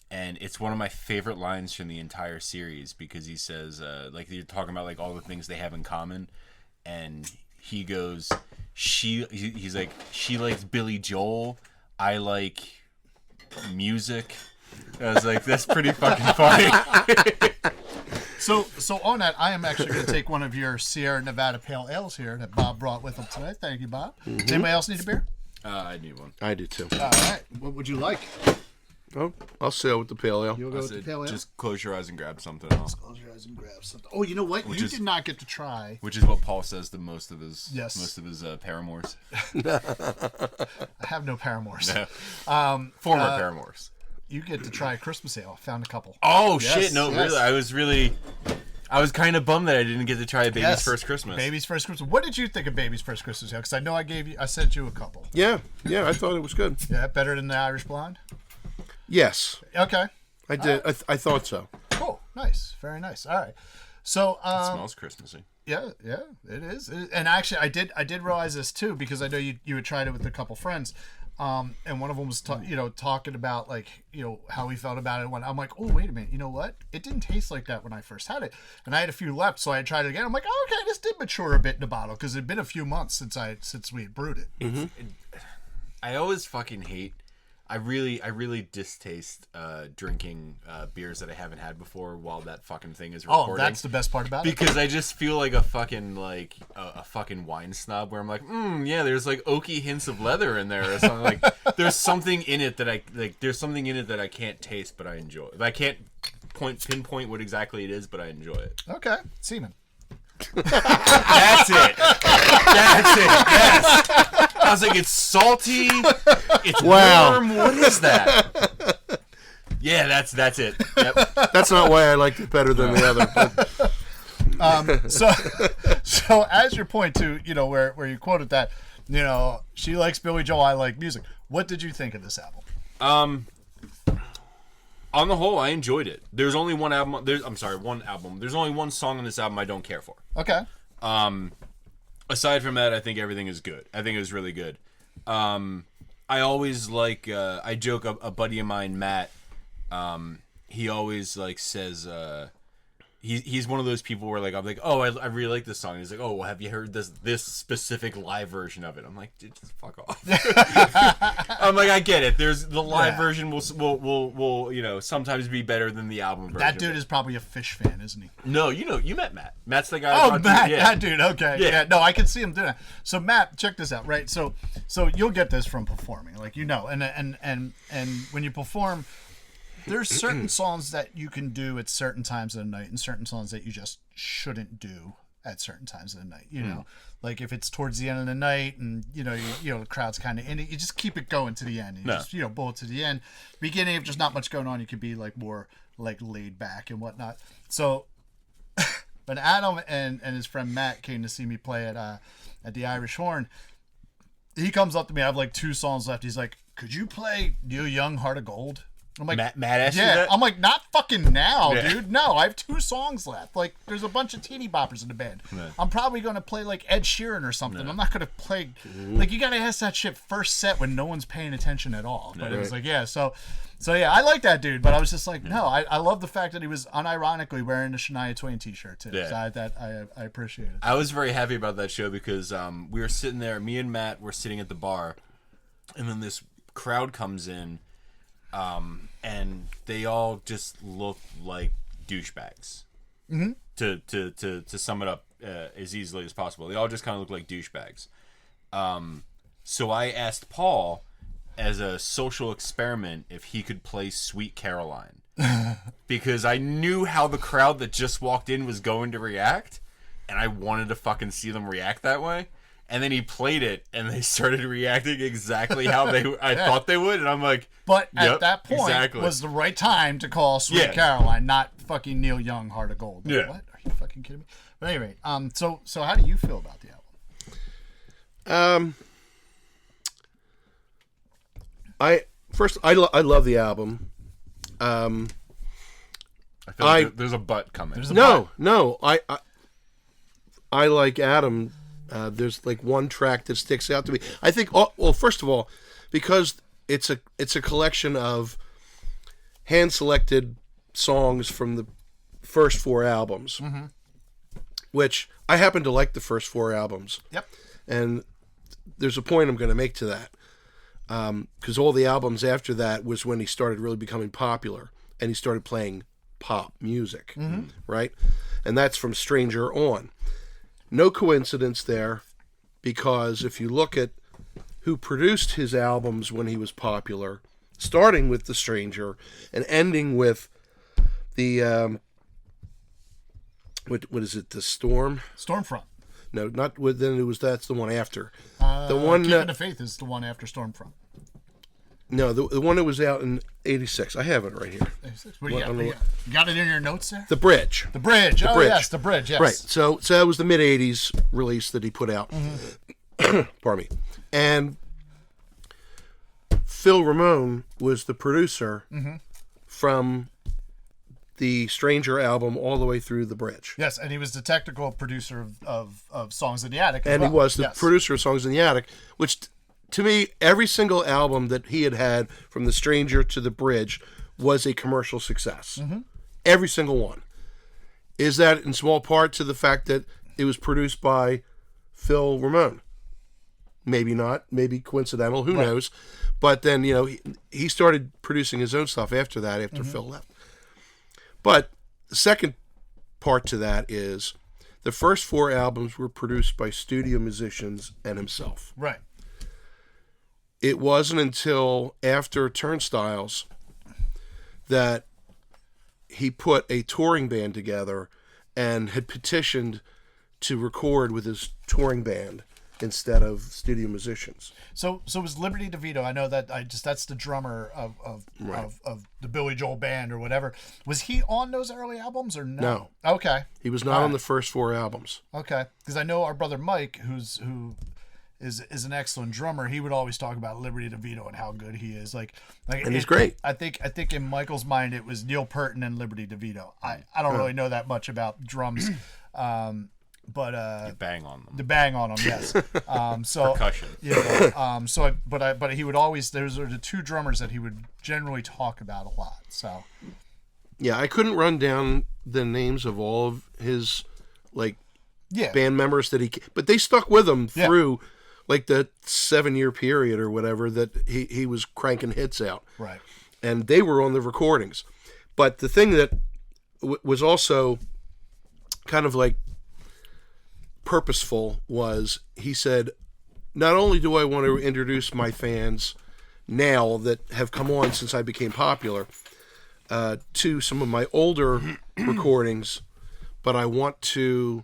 [SPEAKER 2] And it's one of my favorite lines from the entire series, because he says you're talking about all the things they have in common, and he goes, he's like, she likes Billy Joel, I like music, I was like, that's pretty fucking funny.
[SPEAKER 1] So on that, I am actually going to take one of your Sierra Nevada Pale Ales here that Bob brought with him today. Thank you, Bob.
[SPEAKER 3] Mm-hmm.
[SPEAKER 1] Does anybody else need a beer?
[SPEAKER 2] I need one.
[SPEAKER 3] I do too.
[SPEAKER 1] All right. What would you like?
[SPEAKER 3] Oh, I'll sail with the pale ale.
[SPEAKER 1] You'll go with the Pale Ale?
[SPEAKER 2] Just close your eyes and grab something else.
[SPEAKER 1] Close your eyes and grab something. Oh, you know what? You did not get to try.
[SPEAKER 2] Which is what Paul says to most of his paramours.
[SPEAKER 1] I have no paramours.
[SPEAKER 2] Former paramours.
[SPEAKER 1] You get to try a Christmas ale. I found a couple.
[SPEAKER 2] Oh
[SPEAKER 1] Yes,
[SPEAKER 2] shit! No,
[SPEAKER 1] yes.
[SPEAKER 2] I was kind of bummed that I didn't get to try Baby's First Christmas.
[SPEAKER 1] Baby's First Christmas. What did you think of Baby's First Christmas ale? Because I know I sent you a couple.
[SPEAKER 3] Yeah, I thought it was good.
[SPEAKER 1] Yeah, better than the Irish Blonde.
[SPEAKER 3] Yes,
[SPEAKER 1] Okay.
[SPEAKER 3] I did. I thought so.
[SPEAKER 1] Cool. Nice. Very nice. All right. So
[SPEAKER 2] It smells Christmassy.
[SPEAKER 1] yeah, it is. And actually, I did realize this too because I know you had tried it with a couple friends. And one of them was talking about how he felt about it. When I'm like, oh wait a minute, you know what? It didn't taste like that when I first had it, and I had a few left, so I tried it again. I'm like, oh, okay, this did mature a bit in the bottle because it had been a few months since we had brewed it.
[SPEAKER 3] Mm-hmm.
[SPEAKER 2] I always fucking hate. I really distaste drinking beers that I haven't had before while that fucking thing is recording.
[SPEAKER 1] Oh, that's the best part about it.
[SPEAKER 2] Because I just feel like a fucking a fucking wine snob where I'm like, yeah, there's like oaky hints of leather in there or something. Like there's something in it that I can't taste but I enjoy. I can't pinpoint what exactly it is, but I enjoy it.
[SPEAKER 1] Okay, semen.
[SPEAKER 2] That's it. Yes. I was like, it's salty. It's warm. What is that? Yeah, that's it. Yep.
[SPEAKER 3] That's not why I liked it better than the other. But
[SPEAKER 1] So as your point to where you quoted that, she likes Billy Joel, I like music. What did you think of this album?
[SPEAKER 2] On the whole, I enjoyed it. There's only one album. One album. There's only one song on this album I don't care for.
[SPEAKER 1] Okay.
[SPEAKER 2] Aside from that, I think everything is good. I think it was really good. I always like. I joke. A buddy of mine, Matt. He always says. He's one of those people where I'm like, oh, I really like this song. He's like, oh, well, have you heard this specific live version of it? I'm like, dude, just fuck off. I'm like, I get it. There's the live version will sometimes be better than the album version.
[SPEAKER 1] That dude is probably a Fish fan, isn't he?
[SPEAKER 2] No, you met Matt. Matt's the guy.
[SPEAKER 1] Oh, Matt, that dude. Okay, yeah. No, I can see him doing that. So Matt, check this out, right? So you'll get this from performing, and when you perform. There's certain songs that you can do at certain times of the night and certain songs that you just shouldn't do at certain times of the night. Like if it's towards the end of the night and, the crowd's kind of in it, you just keep it going to the end. Just, bullet to the end. Beginning, if there's not much going on, you could be more laid back and whatnot. So when Adam and his friend Matt came to see me play at the Irish Horn, he comes up to me. I have 2 songs left. He's like, could you play Neil Young, Heart of Gold? I'm like,
[SPEAKER 2] Matt asked you that?
[SPEAKER 1] I'm like, not fucking now, dude. No, I have 2 songs left. There's a bunch of teeny boppers in the band. Yeah. I'm probably going to play Ed Sheeran or something. Yeah. I'm not going to play you got to ask that shit first set when no one's paying attention at all. But it was so yeah, I like that dude. But I was just like, no, I love the fact that he was unironically wearing the Shania Twain t-shirt too. Yeah. So I appreciate it.
[SPEAKER 2] I was very happy about that show because we were sitting there, me and Matt were sitting at the bar, and then this crowd comes in. And they all just look like douchebags. Mm-hmm. To sum it up as easily as possible, they all just kind of look like douchebags. So I asked Paul, as a social experiment, if he could play Sweet Caroline, because I knew how the crowd that just walked in was going to react, and I wanted to fucking see them react that way. And then he played it, and they started reacting exactly how I thought they would. And I'm like,
[SPEAKER 1] but at that point was the right time to call Sweet Caroline, not fucking Neil Young, Heart of Gold. What? Are you fucking kidding me? But anyway, so how do you feel about the album?
[SPEAKER 3] I love the album.
[SPEAKER 2] I feel like there's a butt coming.
[SPEAKER 3] No. I like Adam. There's one track that sticks out to me. I think, well, first of all, because it's a collection of hand-selected songs from the first 4 albums, which I happen to like the first 4 albums.
[SPEAKER 1] Yep.
[SPEAKER 3] And there's a point I'm going to make to that. because all the albums after that was when he started really becoming popular, and he started playing pop music, right? And that's from Stranger on. No coincidence there, because if you look at who produced his albums when he was popular, starting with The Stranger and ending with the what is it? The
[SPEAKER 1] Stormfront.
[SPEAKER 3] No, not with. Then it was that's the one after. The one
[SPEAKER 1] Keeping the Faith is the one after Stormfront.
[SPEAKER 3] No, the one that was out in '86. I have it right here.
[SPEAKER 1] What do you got it in your notes there?
[SPEAKER 3] The Bridge.
[SPEAKER 1] The Bridge. Oh,
[SPEAKER 3] Bridge.
[SPEAKER 1] yes, The Bridge, yes.
[SPEAKER 3] Right. So that was the mid '80s release that he put out. Pardon me. And Phil Ramone was the producer from the Stranger album all the way through The Bridge.
[SPEAKER 1] Yes, and he was the technical producer of Songs in the Attic as
[SPEAKER 3] And
[SPEAKER 1] well.
[SPEAKER 3] he was the producer of Songs in the Attic, which to me, every single album that he had from The Stranger to The Bridge was a commercial success. Every single one. Is that in small part to the fact that it was produced by Phil Ramone? Maybe not. Maybe coincidental. Who knows? But then, he started producing his own stuff after that, after Phil left. But the second part to that is the first 4 albums were produced by studio musicians and himself.
[SPEAKER 1] Right.
[SPEAKER 3] It wasn't until after Turnstiles that he put a touring band together and had petitioned to record with his touring band instead of studio musicians.
[SPEAKER 1] So was Liberty DeVito, I know that that's the drummer of the Billy Joel band or whatever. Was he on those early albums or no?
[SPEAKER 3] No.
[SPEAKER 1] Okay.
[SPEAKER 3] He was not on the first 4 albums.
[SPEAKER 1] Okay. Because I know our brother Mike, who is an excellent drummer, he would always talk about Liberty DeVito and how good he is. And
[SPEAKER 3] he's great.
[SPEAKER 1] I think in Michael's mind it was Neil Peart and Liberty DeVito. I don't really know that much about drums. But
[SPEAKER 2] you bang on them.
[SPEAKER 1] The bang on them, yes. So
[SPEAKER 2] percussion.
[SPEAKER 1] But he would always, those are the 2 drummers that he would generally talk about a lot. So
[SPEAKER 3] yeah, I couldn't run down the names of all of his band members but they stuck with him through the 7-year period or whatever that he was cranking hits out.
[SPEAKER 1] Right.
[SPEAKER 3] And they were on the recordings. But the thing that was also kind of purposeful was he said, not only do I want to introduce my fans now that have come on since I became popular to some of my older recordings, but I want to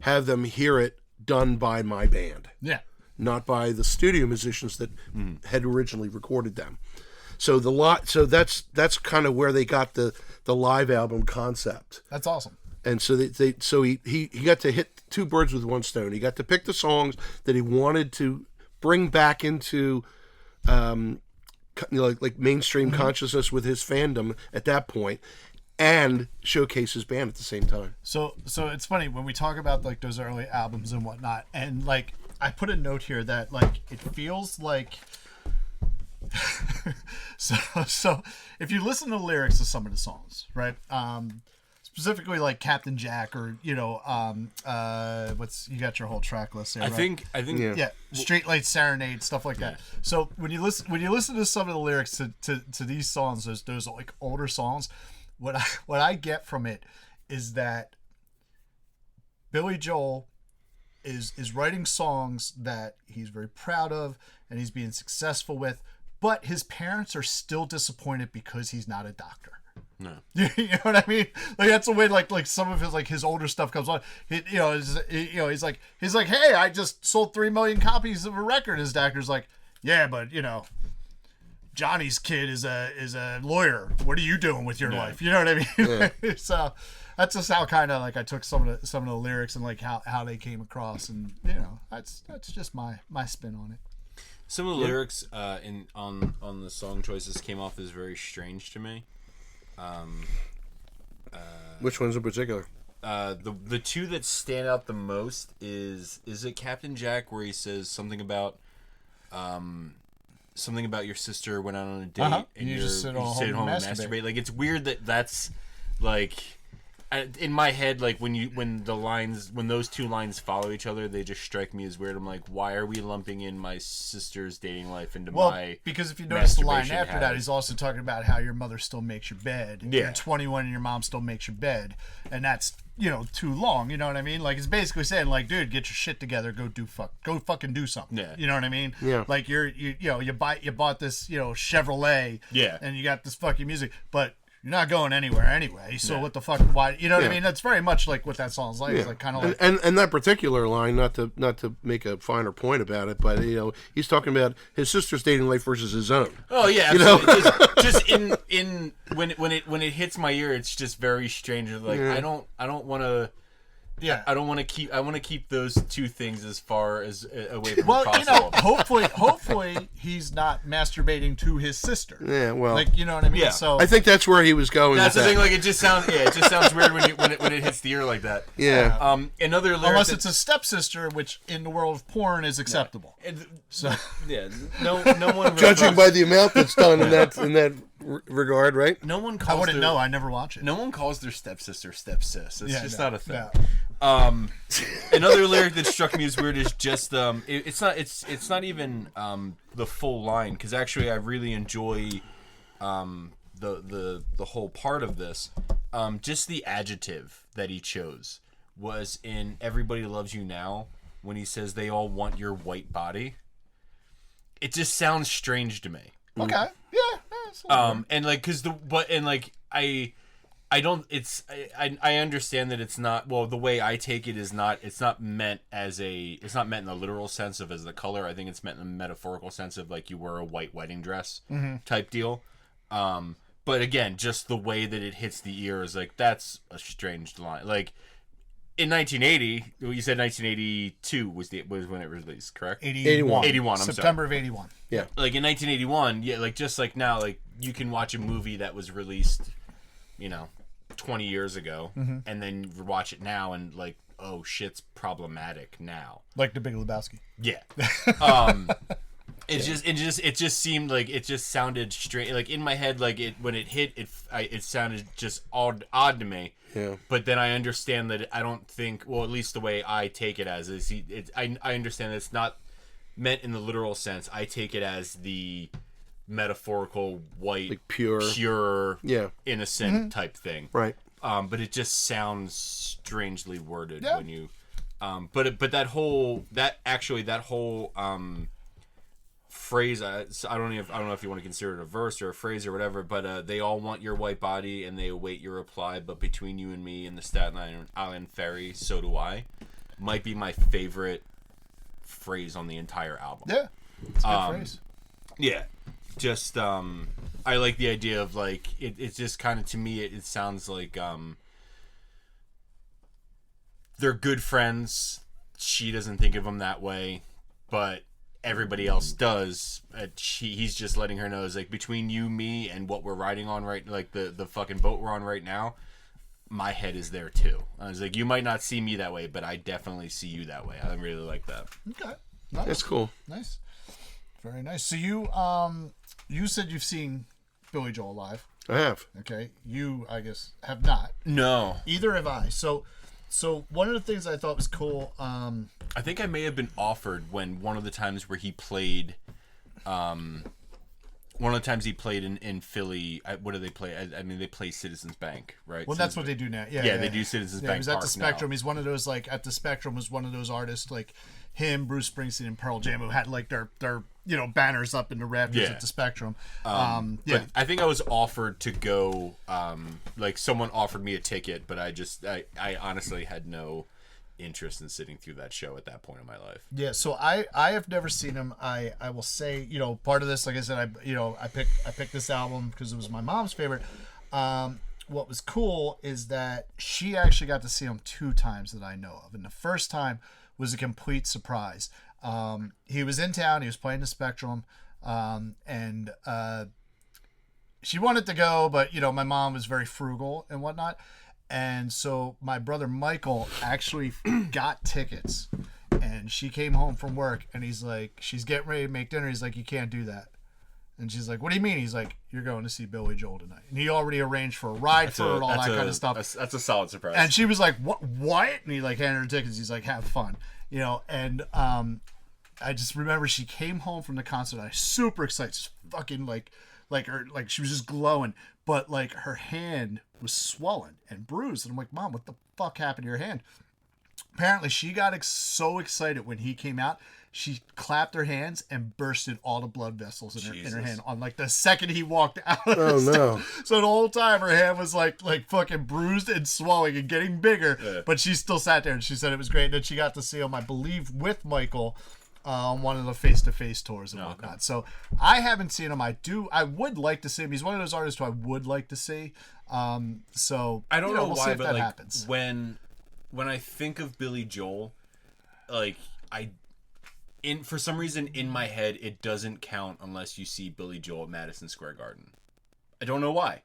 [SPEAKER 3] have them hear it done by my band.
[SPEAKER 1] Yeah.
[SPEAKER 3] Not by the studio musicians that had originally recorded them. So that's kind of where they got the live album concept.
[SPEAKER 1] That's awesome.
[SPEAKER 3] And so he got to hit 2 birds with 1 stone. He got to pick the songs that he wanted to bring back into mainstream consciousness with his fandom at that point, and showcase his band at the same time.
[SPEAKER 1] So it's funny when we talk about those early albums and whatnot, and I put a note here that it feels like so if you listen to the lyrics of some of the songs, right? Specifically Captain Jack or what's, you got your whole track list there, right?
[SPEAKER 2] I think
[SPEAKER 1] yeah, Street Light Serenade, stuff like that. So when you listen to some of the lyrics to these songs, those older songs, what I get from it is that Billy Joel is writing songs that he's very proud of and he's being successful with, but his parents are still disappointed because he's not a doctor.
[SPEAKER 2] No.
[SPEAKER 1] You know what I mean? That's the way some of his older stuff comes on. He's like, hey, I just sold 3 million copies of a record. His doctor's like, yeah, but Johnny's kid is a lawyer. What are you doing with your life? You know what I mean? Yeah. So that's just how kind of I took some of the lyrics and how they came across, and that's just my spin on it.
[SPEAKER 2] Some of the lyrics on the song choices came off as very strange to me.
[SPEAKER 3] Which ones in particular?
[SPEAKER 2] The 2 that stand out the most is it Captain Jack, where he says something about your sister went out on a date and
[SPEAKER 1] you just sit at home and masturbate.
[SPEAKER 2] It's weird that's in my head, like when those two lines follow each other, they just strike me as weird. I'm like, why are we lumping in my sister's dating life into my?
[SPEAKER 1] Because if you notice the line
[SPEAKER 2] masturbation
[SPEAKER 1] after that, he's also talking about how your mother still makes your bed.
[SPEAKER 2] Yeah.
[SPEAKER 1] You're 21 and your mom still makes your bed, and that's too long. You know what I mean? Like it's basically saying like, dude, get your shit together, go fucking do something.
[SPEAKER 2] Yeah.
[SPEAKER 1] You know what I mean?
[SPEAKER 3] Yeah.
[SPEAKER 1] Like you bought this Chevrolet.
[SPEAKER 2] Yeah.
[SPEAKER 1] And you got this fucking music, but you're not going anywhere anyway. So what the fuck? Why? You know what I
[SPEAKER 3] Yeah.
[SPEAKER 1] mean? That's very much like what that song's like.
[SPEAKER 3] Yeah.
[SPEAKER 1] It's like kind of like
[SPEAKER 3] and that particular line, not to make a finer point about it, but he's talking about his sister's dating life versus his own.
[SPEAKER 2] Oh yeah, absolutely. Just in when it hits my ear, it's just very strange. Like I don't want to.
[SPEAKER 1] yeah.
[SPEAKER 2] I want to keep those two things as far as away from
[SPEAKER 1] Well,
[SPEAKER 2] possible.
[SPEAKER 1] hopefully he's not masturbating to his sister.
[SPEAKER 3] Yeah, well,
[SPEAKER 1] Like, you know what I mean?
[SPEAKER 2] Yeah.
[SPEAKER 1] So
[SPEAKER 3] I think that's where he was going.
[SPEAKER 2] That's
[SPEAKER 3] with
[SPEAKER 2] the
[SPEAKER 3] that.
[SPEAKER 2] thing. Like it just sounds weird when it hits the ear like that.
[SPEAKER 3] Yeah.
[SPEAKER 2] Another lyric
[SPEAKER 1] unless
[SPEAKER 2] that-
[SPEAKER 1] it's a stepsister, which in the world of porn is acceptable. So
[SPEAKER 2] yeah, no one really
[SPEAKER 3] Judging
[SPEAKER 2] calls,
[SPEAKER 3] by the amount that's done in that regard, right?
[SPEAKER 2] no one
[SPEAKER 1] I
[SPEAKER 2] calls
[SPEAKER 1] wouldn't
[SPEAKER 2] their,
[SPEAKER 1] know. I never watch it.
[SPEAKER 2] No one calls their stepsister stepsis. It's
[SPEAKER 1] Yeah,
[SPEAKER 2] just
[SPEAKER 1] no,
[SPEAKER 2] not a thing.
[SPEAKER 1] no.
[SPEAKER 2] Another lyric that struck me as weird is just it's not even the full line, because actually I really enjoy the whole part of this. Just the adjective that he chose was in "Everybody Loves You Now" when he says they all want your white body. It just sounds strange to me.
[SPEAKER 1] Okay. Yeah. That's a little weird.
[SPEAKER 2] And like, I don't. I understand that it's not. Well, the way I take it is not. It's not meant as a. It's not meant in the literal sense of as the color. I think it's meant in the metaphorical sense of like you wear a white wedding dress type deal. But again, just the way that it hits the ear is like that's a strange line. Like in 1980, you said 1982 was when it was released, correct?
[SPEAKER 1] 81.
[SPEAKER 2] 81. I'm
[SPEAKER 1] September of 81.
[SPEAKER 3] Yeah.
[SPEAKER 2] like in 1981, yeah, like just like now, like you can watch a movie that was released, 20 years ago, and then watch it now and like, oh shit's problematic now.
[SPEAKER 1] Like the Big Lebowski.
[SPEAKER 2] Yeah. It just seemed like it just sounded strange. Like in my head, like when it hit, it sounded just odd to me.
[SPEAKER 3] Yeah.
[SPEAKER 2] But then I understand that I don't think, well, at least the way I take it as is, I understand that it's not meant in the literal sense. I take it as the metaphorical white,
[SPEAKER 3] Like pure. Yeah.
[SPEAKER 2] innocent type thing.
[SPEAKER 3] Right.
[SPEAKER 2] But it just sounds strangely worded
[SPEAKER 1] Yeah.
[SPEAKER 2] when you, but that whole phrase, I don't know if you want to consider it a verse or a phrase or whatever, but they all want your white body and they await your reply, but between you and me and the Staten Island ferry, so do I, might be my favorite phrase on the entire album.
[SPEAKER 1] Yeah. It's a good phrase.
[SPEAKER 2] Yeah, just I like the idea of like it's just kind of, to me it sounds like they're good friends. She doesn't think of him that way, but everybody else does. He's just letting her know, is like, between you, me, and what we're riding on right, like the fucking boat we're on right now, my head is there too. I was like, you might not see me that way, but I definitely see you that way. I really like that.
[SPEAKER 1] Okay. Nice.
[SPEAKER 3] That's cool.
[SPEAKER 1] Nice. Very nice. So you said you've seen Billy Joel live.
[SPEAKER 3] I have.
[SPEAKER 1] Okay. You, I guess, have not.
[SPEAKER 2] No,
[SPEAKER 1] Either have I. So one of the things I thought was cool,
[SPEAKER 2] I think I may have been offered when one of the times where he played, in Philly. What do they play? I mean, they play Citizens Bank, right?
[SPEAKER 1] well, that's what they do now. Yeah,
[SPEAKER 2] Yeah, they do Citizens
[SPEAKER 1] Yeah,
[SPEAKER 2] Bank
[SPEAKER 1] he was at
[SPEAKER 2] Park
[SPEAKER 1] the Spectrum.
[SPEAKER 2] now.
[SPEAKER 1] He's one of those, like, at the Spectrum was one of those artists like him, Bruce Springsteen, and Pearl Jam, who had like their banners up in the rafters
[SPEAKER 2] Yeah.
[SPEAKER 1] at the Spectrum.
[SPEAKER 2] Yeah.
[SPEAKER 1] Yeah.
[SPEAKER 2] But I think I was offered to go. Like someone offered me a ticket, but I honestly had no interest in sitting through that show at that point in my life.
[SPEAKER 1] Yeah, so I have never seen him. I will say, part of this, like I said, I picked this album because it was my mom's favorite. What was cool is that she actually got to see him 2 times that I know of, and the first time was a complete surprise. He was in town. He was playing the Spectrum, and she wanted to go, but my mom was very frugal and whatnot. And so my brother Michael actually got tickets, and she came home from work, and he's like, she's getting ready to make dinner. He's like, you can't do that. And she's like, what do you mean? He's like, you're going to see Billy Joel tonight. And he already arranged for a ride for her and all that kind of stuff.
[SPEAKER 2] That's a solid surprise.
[SPEAKER 1] And she was like, what? And he like handed her tickets. He's like, have fun. You know, and I just remember she came home from the concert. I was super excited. Just fucking like she was just glowing. But like her hand was swollen and bruised. And I'm like, Mom, what the fuck happened to your hand? Apparently she got so excited when he came out. She clapped her hands and bursted all the blood vessels in her hand on like the second he walked out.
[SPEAKER 3] Oh no!
[SPEAKER 1] So the whole time her hand was like fucking bruised and swelling and getting bigger. Yeah. But she still sat there and she said it was great. And then she got to see him, I believe, with Michael on one of the face-to-face tours and whatnot. Okay. So I haven't seen him. I would like to see him. He's one of those artists who I would like to see. So
[SPEAKER 2] I don't know
[SPEAKER 1] we'll
[SPEAKER 2] why,
[SPEAKER 1] but
[SPEAKER 2] like
[SPEAKER 1] happens.
[SPEAKER 2] When I think of Billy Joel, like for some reason in my head it doesn't count unless you see Billy Joel at Madison Square Garden. I don't know why.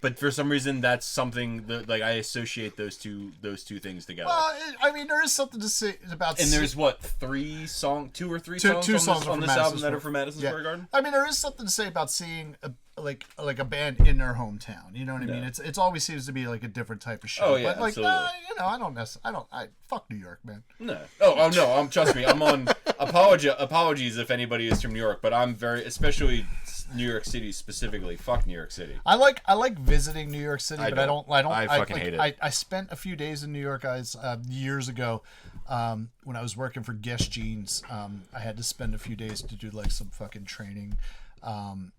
[SPEAKER 2] But for some reason, that's something that, like, I associate those two things together.
[SPEAKER 1] Well, I mean, there is something to say about.
[SPEAKER 2] And there's what, two or three songs on this album that are from Madison Square Garden.
[SPEAKER 1] I mean, there is something to say about seeing a band in their hometown. You know what I mean? It's always seems to be like a different type of show.
[SPEAKER 2] Oh yeah,
[SPEAKER 1] but like,
[SPEAKER 2] absolutely.
[SPEAKER 1] I fuck New York, man.
[SPEAKER 2] No. Oh no. Trust me. I'm on apologies if anybody is from New York, but I'm especially New York City specifically. Fuck New York City.
[SPEAKER 1] I like visiting New York City, but I don't.
[SPEAKER 2] I fucking hate it.
[SPEAKER 1] I spent a few days in New York, guys, years ago, when I was working for Guess Jeans. I had to spend a few days to do like some fucking training, and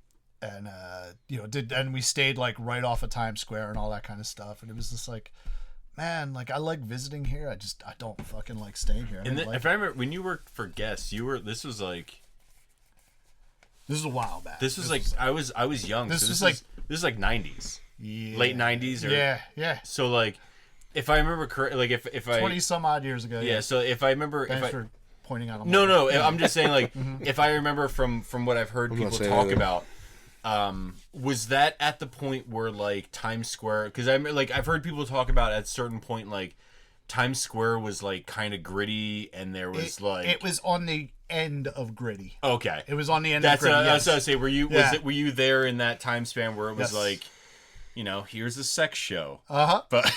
[SPEAKER 1] we stayed like right off of Times Square and all that kind of stuff, and it was just like, man, like I like visiting here. I don't fucking like staying here.
[SPEAKER 2] If I remember when you worked for Guess, this was a while back. I was young. This is like 90s, late 90s, or
[SPEAKER 1] yeah.
[SPEAKER 2] So like, if I remember correctly, like if I
[SPEAKER 1] 20 some odd years ago.
[SPEAKER 2] Yeah. So if I remember,
[SPEAKER 1] thanks for pointing out.
[SPEAKER 2] No. I'm just saying, like, if I remember from what I've heard people talk about, was that at the point where like Times Square? Because I've heard people talk about at a certain point like Times Square was like kind of gritty, and there was
[SPEAKER 1] it was on the end of gritty.
[SPEAKER 2] Okay,
[SPEAKER 1] it was on the end of gritty.
[SPEAKER 2] That's what I say. Were you there in that time span where it was like, here's a sex show? But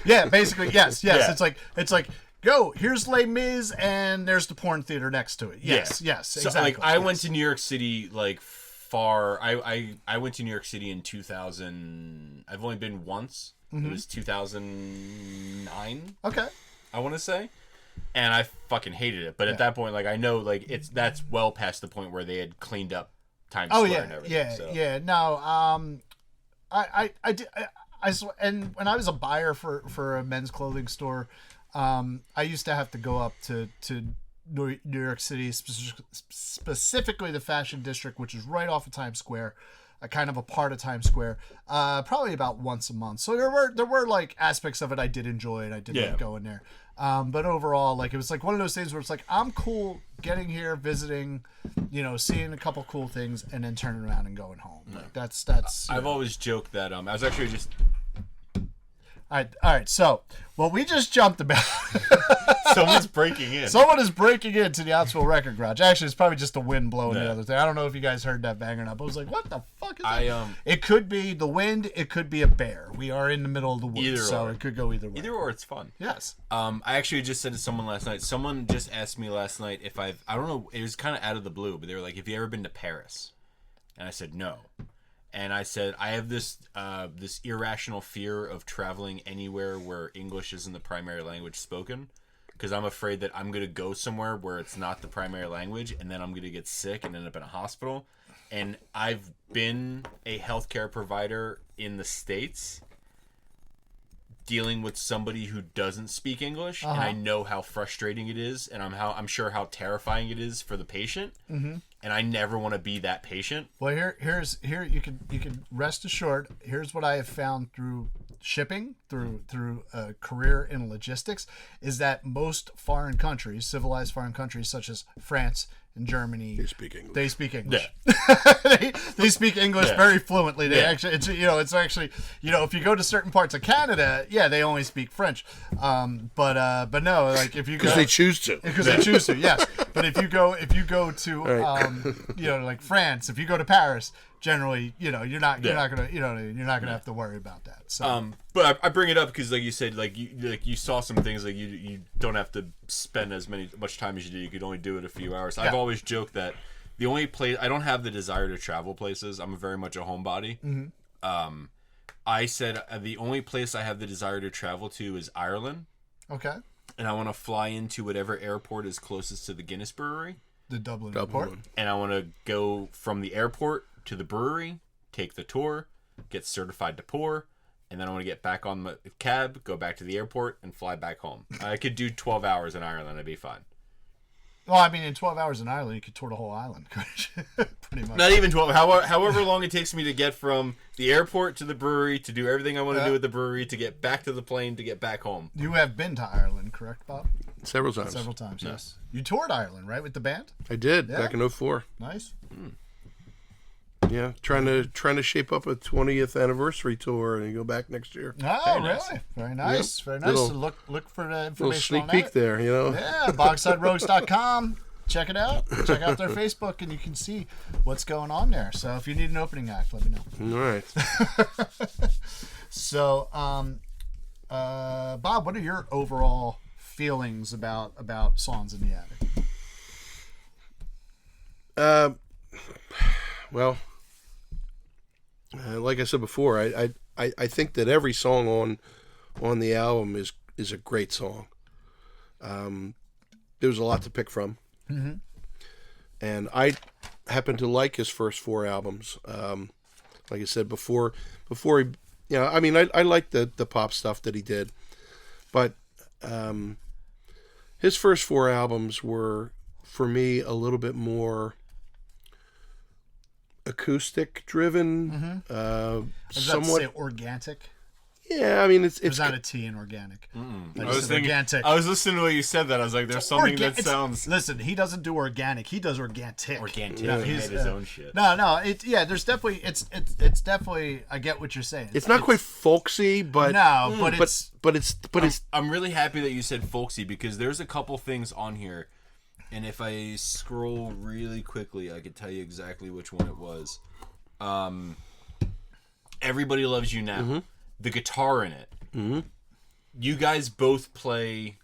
[SPEAKER 1] yeah, basically yes. Yeah. It's like go, here's Les Mis and there's the porn theater next to it. Yes, exactly.
[SPEAKER 2] So like I went to New York City like far. I went to New York City in 2000. I've only been once. It was 2009.
[SPEAKER 1] Okay.
[SPEAKER 2] I want to say. And I fucking hated it. But at that point, like, I know, like, that's well past the point where they had cleaned up Times Square and everything.
[SPEAKER 1] Yeah. No, I and when I was a buyer for a men's clothing store, I used to have to go up to New York City, specifically the Fashion District, which is right off of Times Square. Kind of a part of Times Square, probably about once a month. So there were like aspects of it I did enjoy, and I did like going there. But overall, like it was like one of those things where it's like I'm cool getting here, visiting, seeing a couple cool things, and then turning around and going home. Like that's.
[SPEAKER 2] I've always joked that I was actually just.
[SPEAKER 1] All right. So what we just jumped about.
[SPEAKER 2] Someone's breaking in.
[SPEAKER 1] Someone is breaking into the Outsville Record Garage. Actually, it's probably just the wind blowing the other thing. I don't know if you guys heard that bang or not, but I was like, what the fuck is that? It could be the wind. It could be a bear. We are in the middle of the woods, so it could go either way.
[SPEAKER 2] Either or, it's fun.
[SPEAKER 1] Yes.
[SPEAKER 2] I actually just said to someone last night. Someone just asked me last night if I don't know, it was kind of out of the blue, but they were like, have you ever been to Paris? And I said, no. And I said, I have this irrational fear of traveling anywhere where English isn't the primary language spoken. Because I'm afraid that I'm going to go somewhere where it's not the primary language, and then I'm going to get sick and end up in a hospital. And I've been a healthcare provider in the States dealing with somebody who doesn't speak English, and I know how frustrating it is, and I'm sure how terrifying it is for the patient. Mm-hmm. And I never want to be that patient.
[SPEAKER 1] Well, here you can rest assured. Here's what I have found through shipping, through a career in logistics, is that most foreign countries, civilized foreign countries such as France, in Germany,
[SPEAKER 3] They speak English.
[SPEAKER 1] They speak English. they speak English very fluently. They actually, it's actually, if you go to certain parts of Canada, they only speak French. But no, like if you go,
[SPEAKER 3] Because they choose to.
[SPEAKER 1] because they choose to, yes. But if you go to like France, if you go to Paris, generally, you're not gonna have to worry about that. So,
[SPEAKER 2] but I bring it up because, like you said, you saw some things like you don't have to spend much time as you do. You could only do it a few hours. I've always joked that the only place I don't have the desire to travel places. I'm very much a homebody. Mm-hmm. I said the only place I have the desire to travel to is Ireland.
[SPEAKER 1] okay.
[SPEAKER 2] And I want to fly into whatever airport is closest to the Guinness Brewery.
[SPEAKER 1] The Dublin airport.
[SPEAKER 2] And I want to go from the airport to the brewery, take the tour, get certified to pour, and then I want to get back on the cab, go back to the airport, and fly back home. I could do 12 hours in Ireland. I'd be fine.
[SPEAKER 1] Well, I mean, in 12 hours in Ireland, you could tour the whole island, pretty much.
[SPEAKER 2] Not even 12. However long it takes me to get from the airport to the brewery, to do everything I want to do at the brewery, to get back to the plane, to get back home.
[SPEAKER 1] You have been to Ireland, correct, Bob?
[SPEAKER 3] Several times.
[SPEAKER 1] Several times, yes. You toured Ireland, right, with the band?
[SPEAKER 3] I did back in 04.
[SPEAKER 1] Nice.
[SPEAKER 3] Yeah, trying to shape up a 20th anniversary tour and go back next year.
[SPEAKER 1] Oh, really? Very nice.
[SPEAKER 3] Yep.
[SPEAKER 1] Very nice. So look for the information
[SPEAKER 3] Little sneak
[SPEAKER 1] on
[SPEAKER 3] peek
[SPEAKER 1] that.
[SPEAKER 3] there,
[SPEAKER 1] Yeah, bogsiderogues.com. Check it out. Check out their Facebook, and you can see what's going on there. So if you need an opening act, let me know.
[SPEAKER 3] All right.
[SPEAKER 1] So, Bob, what are your overall feelings about Songs in the Attic?
[SPEAKER 3] Well, like I said before, I think that every song on the album is a great song. There was a lot to pick from. Mm-hmm. And I happen to like his first 4 albums. Like I said before he, I mean, I like the pop stuff that he did, but his first 4 albums were, for me, a little bit more acoustic driven.
[SPEAKER 1] I was
[SPEAKER 3] Somewhat
[SPEAKER 1] about to say organic.
[SPEAKER 3] Yeah, I mean it's
[SPEAKER 1] There's not a T in organic.
[SPEAKER 2] I was listening to what you said. That I was like, there's something that sounds.
[SPEAKER 1] Listen, he doesn't do organic. He does organic.
[SPEAKER 2] Organic.
[SPEAKER 1] No,
[SPEAKER 2] He made his own shit.
[SPEAKER 1] No. There's definitely it's definitely. I get what you're saying.
[SPEAKER 3] It's not quite folksy, but it's.
[SPEAKER 2] I'm really happy that you said folksy because there's a couple things on here, and if I scroll really quickly, I could tell you exactly which one it was. Everybody Loves You Now. Mm-hmm. The guitar in it. Mm-hmm. You guys both play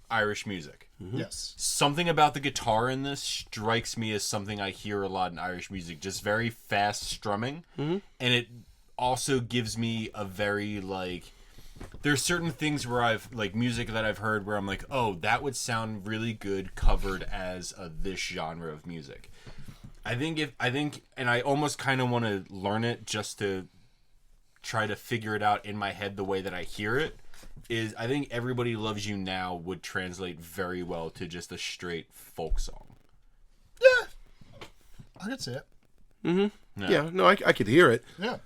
[SPEAKER 2] Irish music.
[SPEAKER 3] Mm-hmm.
[SPEAKER 1] Yes.
[SPEAKER 2] Something about the guitar in this strikes me as something I hear a lot in Irish music. Just very fast strumming. Mm-hmm. And it also gives me a very, there's certain things where music that I've heard where I'm like, oh, that would sound really good covered as this genre of music. And I almost kind of want to learn it just to try to figure it out in my head the way that I hear it. I think Everybody Loves You Now would translate very well to just a straight folk song.
[SPEAKER 1] Yeah. I could see it.
[SPEAKER 3] Mm-hmm. Yeah, no, I could hear it.
[SPEAKER 1] Yeah.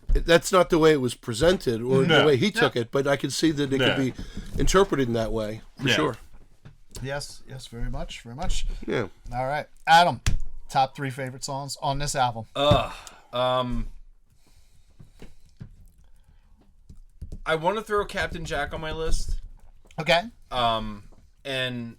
[SPEAKER 3] That's not the way it was presented or the way he took it, but I could see that it could be interpreted in that way, for sure.
[SPEAKER 1] Yes, very much, very much.
[SPEAKER 3] Yeah.
[SPEAKER 1] All right. Adam, top 3 favorite songs on this album.
[SPEAKER 2] I want to throw Captain Jack on my list.
[SPEAKER 1] Okay.
[SPEAKER 2] And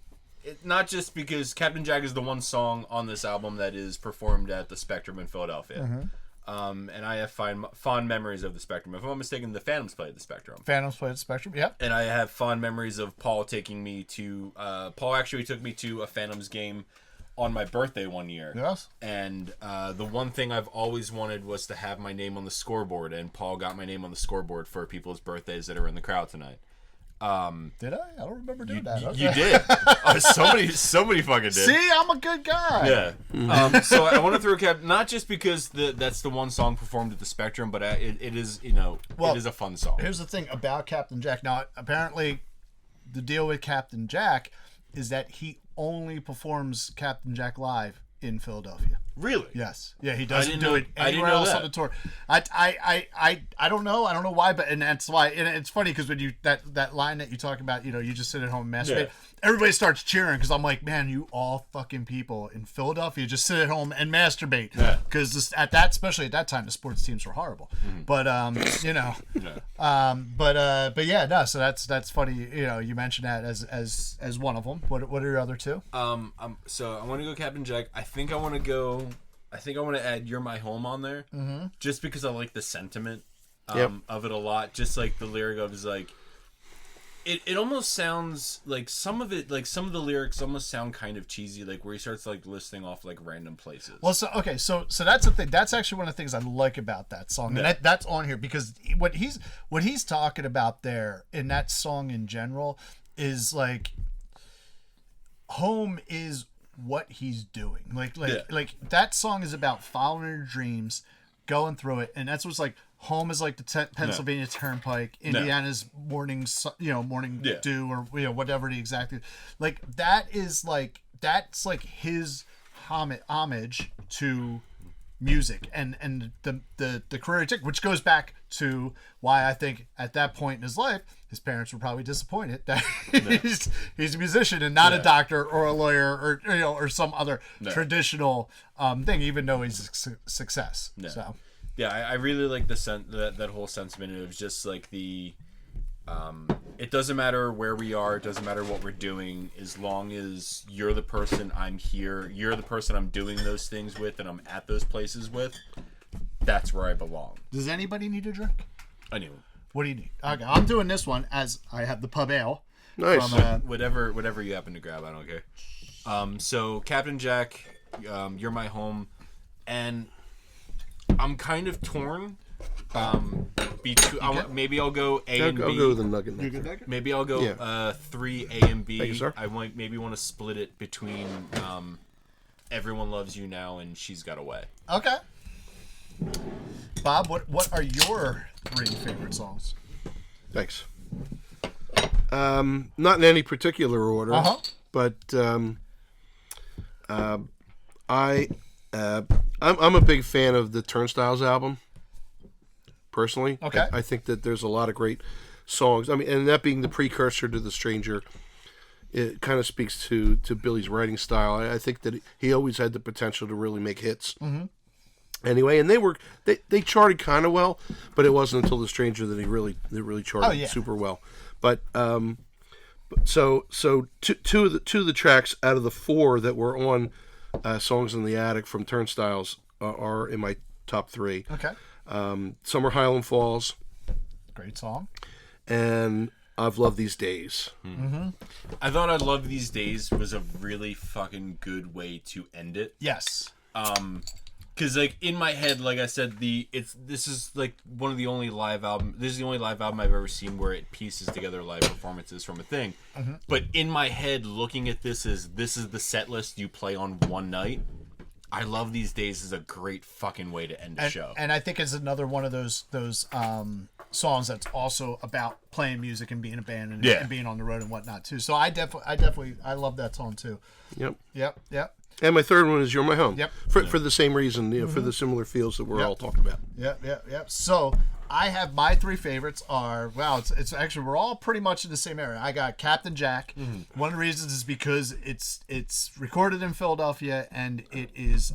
[SPEAKER 2] not just because Captain Jack is the one song on this album that is performed at the Spectrum in Philadelphia. Mm-hmm. And I have fond memories of the Spectrum. If I'm not mistaken, the Phantoms played at the Spectrum.
[SPEAKER 1] Phantoms played at the Spectrum, yep.
[SPEAKER 2] And I have fond memories of Paul taking me to... Paul actually took me to a Phantoms game on my birthday one year.
[SPEAKER 1] Yes.
[SPEAKER 2] And the one thing I've always wanted was to have my name on the scoreboard, and Paul got my name on the scoreboard for people's birthdays that are in the crowd tonight.
[SPEAKER 1] Did I? I don't remember doing that. Okay.
[SPEAKER 2] You did. Somebody fucking did.
[SPEAKER 1] See, I'm a good guy.
[SPEAKER 2] Yeah. So I want to throw Cap, not just because that's the one song performed at the Spectrum, but it is, it is a fun song.
[SPEAKER 1] Here's the thing about Captain Jack. Now, apparently, the deal with Captain Jack is that he only performs Captain Jack live in Philadelphia.
[SPEAKER 2] Really?
[SPEAKER 1] Yes. Yeah, he doesn't do it
[SPEAKER 2] I didn't
[SPEAKER 1] anywhere
[SPEAKER 2] know
[SPEAKER 1] else
[SPEAKER 2] that.
[SPEAKER 1] on the tour. I don't know. I don't know why, but and that's why. And it's funny because when you that line that you talk about, you just sit at home and masturbate. everybody starts cheering because I'm like, man, you all fucking people in Philadelphia just sit at home and masturbate. Because especially at that time, the sports teams were horrible. But but yeah, no. So that's funny. You mentioned that as one of them. What are your other two?
[SPEAKER 2] So I want to go Captain Jack. I think I want to add "You're My Home" on there, just because I like the sentiment of it a lot. Just like the lyric of is like. It almost sounds like some of the lyrics almost sound kind of cheesy, like where he starts like listing off like random places.
[SPEAKER 1] Well, so that's the thing. That's actually one of the things I like about that song, and that's on here because what he's talking about there in that song in general is like home is what he's doing. Like that song is about following your dreams, going through it, and that's what's like. Home is like the Pennsylvania Turnpike. Indiana's morning dew, or whatever the exactly. Like that's like his homage to music and the career he took, which goes back to why I think at that point in his life, his parents were probably disappointed that he's a musician and not a doctor or a lawyer or some other traditional thing, even though he's a success. So.
[SPEAKER 2] Yeah, I really like that whole sentiment of just like the, it doesn't matter where we are, it doesn't matter what we're doing, as long as you're the person I'm here, you're the person I'm doing those things with, and I'm at those places with, that's where I belong.
[SPEAKER 1] Does anybody need a drink?
[SPEAKER 2] I do.
[SPEAKER 1] What do you need? Okay, I'm doing this one as I have the pub ale.
[SPEAKER 3] Nice.
[SPEAKER 1] From,
[SPEAKER 2] whatever you happen to grab, I don't care. So Captain Jack, You're My Home, and I'm kind of torn. Maybe I'll go A and B.
[SPEAKER 3] I'll go with the nugget.
[SPEAKER 2] Maybe I'll go 3 A and B.
[SPEAKER 3] Thank you, sir.
[SPEAKER 2] I maybe want to split it between Everyone Loves You Now and She's Got Away.
[SPEAKER 1] Okay. Bob, what are your 3 favorite songs?
[SPEAKER 3] Thanks. Not in any particular order, but I'm a big fan of the Turnstiles album. Personally,
[SPEAKER 1] okay.
[SPEAKER 3] I think that there's a lot of great songs. I mean, and that being the precursor to The Stranger, it kind of speaks to Billy's writing style. I think that he always had the potential to really make hits. Mm-hmm. Anyway, and they charted kind of well, but it wasn't until The Stranger that they really charted super well. But so two of the tracks out of the 4 that were on Songs in the Attic from Turnstiles are in my top 3.
[SPEAKER 1] Okay.
[SPEAKER 3] Summer Highland Falls.
[SPEAKER 1] Great song.
[SPEAKER 3] And I've Loved These Days.
[SPEAKER 2] Mm-hmm. I thought I'd Love These Days was a really fucking good way to end it.
[SPEAKER 1] Yes.
[SPEAKER 2] Because like in my head, like I said, this is like one of the only live album. This is the only live album I've ever seen where it pieces together live performances from a thing. Mm-hmm. But in my head, looking at this is the set list you play on one night. I Love These Days is a great fucking way to end a show. And
[SPEAKER 1] I think it's another one of those songs that's also about playing music and being a band and being on the road and whatnot too. So I definitely love that song too. Yep.
[SPEAKER 3] And my third one is You're My Home.
[SPEAKER 1] Yep.
[SPEAKER 3] For the same reason, for the similar feels that we're all talking about.
[SPEAKER 1] Yep. So I have my 3 favorites are, it's actually, we're all pretty much in the same area. I got Captain Jack. Mm-hmm. One of the reasons is because it's recorded in Philadelphia and it is,